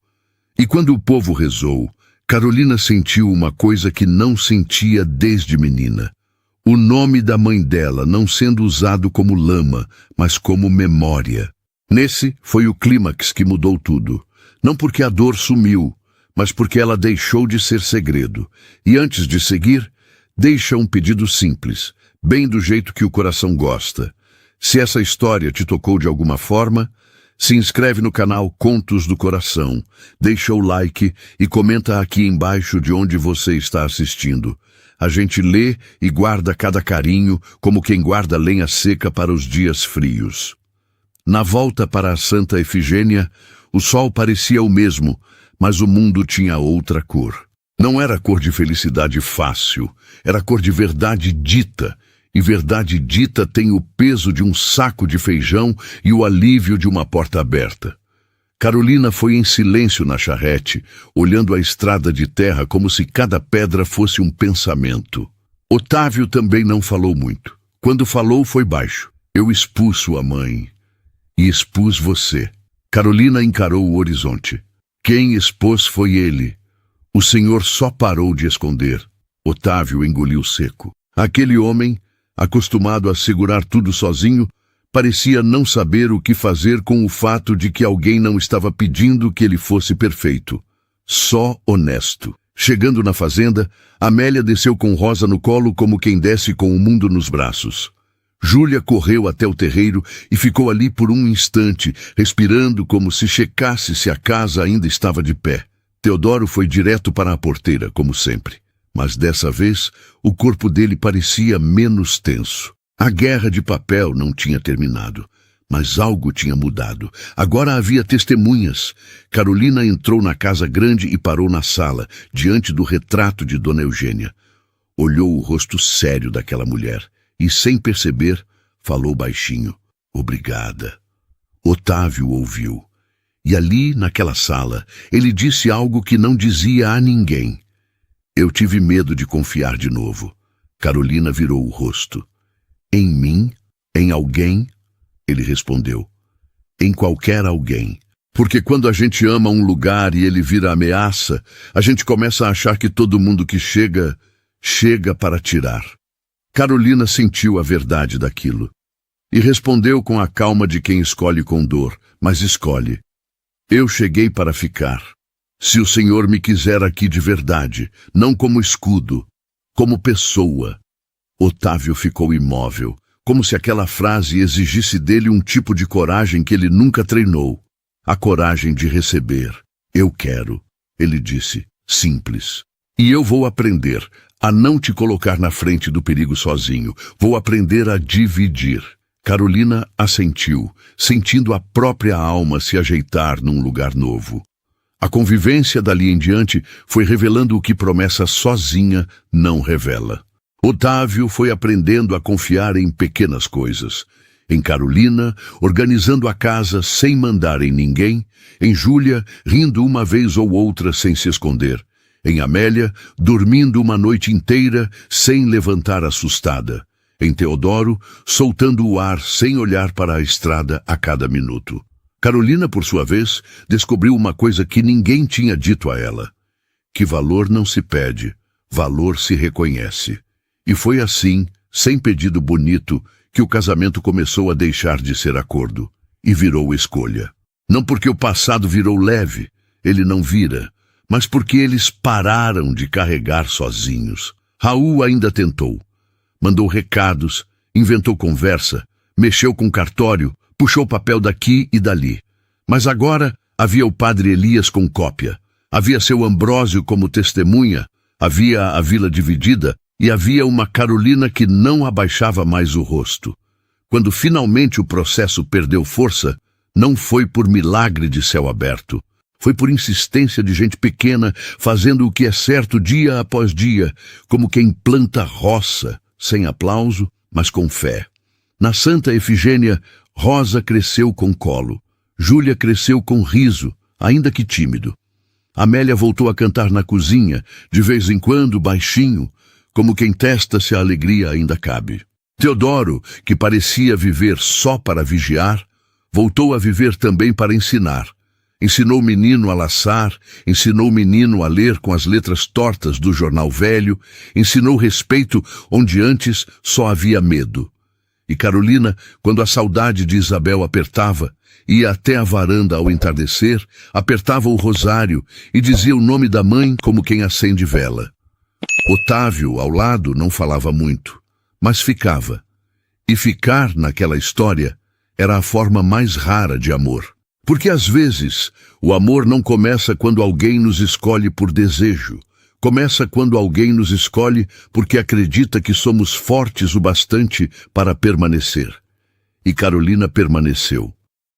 E quando o povo rezou, Carolina sentiu uma coisa que não sentia desde menina. O nome da mãe dela não sendo usado como lama, mas como memória. Nesse foi o clímax que mudou tudo. Não porque a dor sumiu, mas porque ela deixou de ser segredo. E antes de seguir, deixa um pedido simples, bem do jeito que o coração gosta. Se essa história te tocou de alguma forma, se inscreve no canal Contos do Coração, deixa o like e comenta aqui embaixo de onde você está assistindo. A gente lê e guarda cada carinho como quem guarda lenha seca para os dias frios. Na volta para a Santa Efigênia, o sol parecia o mesmo, mas o mundo tinha outra cor. Não era cor de felicidade fácil, era cor de verdade dita, e verdade dita tem o peso de um saco de feijão e o alívio de uma porta aberta. Carolina foi em silêncio na charrete, olhando a estrada de terra como se cada pedra fosse um pensamento. Otávio também não falou muito. Quando falou, foi baixo. Eu expus sua mãe. E expus você. Carolina encarou o horizonte. Quem expôs foi ele. O Senhor só parou de esconder. Otávio engoliu seco. Aquele homem, acostumado a segurar tudo sozinho, parecia não saber o que fazer com o fato de que alguém não estava pedindo que ele fosse perfeito. Só honesto. Chegando na fazenda, Amélia desceu com Rosa no colo como quem desce com o mundo nos braços. Júlia correu até o terreiro e ficou ali por um instante, respirando como se checasse se a casa ainda estava de pé. Teodoro foi direto para a porteira, como sempre. Mas dessa vez, o corpo dele parecia menos tenso. A guerra de papel não tinha terminado, mas algo tinha mudado. Agora havia testemunhas. Carolina entrou na casa grande e parou na sala, diante do retrato de Dona Eugênia. Olhou o rosto sério daquela mulher e, sem perceber, falou baixinho. Obrigada. Otávio ouviu. E ali, naquela sala, ele disse algo que não dizia a ninguém. Eu tive medo de confiar de novo. Carolina virou o rosto. Em mim? Em alguém? Ele respondeu. Em qualquer alguém. Porque quando a gente ama um lugar e ele vira ameaça, a gente começa a achar que todo mundo que chega para tirar. Carolina sentiu a verdade daquilo. E respondeu com a calma de quem escolhe com dor, mas escolhe. Eu cheguei para ficar. Se o Senhor me quiser aqui de verdade, não como escudo, como pessoa. Otávio ficou imóvel, como se aquela frase exigisse dele um tipo de coragem que ele nunca treinou. A coragem de receber. Eu quero, ele disse, simples. E eu vou aprender a não te colocar na frente do perigo sozinho. Vou aprender a dividir. Carolina assentiu, sentindo a própria alma se ajeitar num lugar novo. A convivência dali em diante foi revelando o que promessa sozinha não revela. Otávio foi aprendendo a confiar em pequenas coisas. Em Carolina, organizando a casa sem mandar em ninguém. Em Júlia, rindo uma vez ou outra sem se esconder. Em Amélia, dormindo uma noite inteira sem levantar assustada. Em Teodoro, soltando o ar sem olhar para a estrada a cada minuto. Carolina, por sua vez, descobriu uma coisa que ninguém tinha dito a ela. Que valor não se pede, valor se reconhece. E foi assim, sem pedido bonito, que o casamento começou a deixar de ser acordo e virou escolha. Não porque o passado virou leve, ele não vira, mas porque eles pararam de carregar sozinhos. Raul ainda tentou, mandou recados, inventou conversa, mexeu com cartório, puxou papel daqui e dali. Mas agora havia o padre Elias com cópia, havia seu Ambrósio como testemunha, havia a vila dividida e havia uma Carolina que não abaixava mais o rosto. Quando finalmente o processo perdeu força, não foi por milagre de céu aberto. Foi por insistência de gente pequena, fazendo o que é certo dia após dia, como quem planta roça, sem aplauso, mas com fé. Na Santa Efigênia, Rosa cresceu com colo. Júlia cresceu com riso, ainda que tímido. Amélia voltou a cantar na cozinha, de vez em quando, baixinho, como quem testa se a alegria ainda cabe. Teodoro, que parecia viver só para vigiar, voltou a viver também para ensinar. Ensinou o menino a laçar, ensinou o menino a ler com as letras tortas do jornal velho, ensinou respeito onde antes só havia medo. E Carolina, quando a saudade de Isabel apertava, ia até a varanda ao entardecer, apertava o rosário e dizia o nome da mãe como quem acende vela. Otávio, ao lado, não falava muito, mas ficava. E ficar naquela história era a forma mais rara de amor. Porque às vezes o amor não começa quando alguém nos escolhe por desejo. Começa quando alguém nos escolhe porque acredita que somos fortes o bastante para permanecer. E Carolina permaneceu.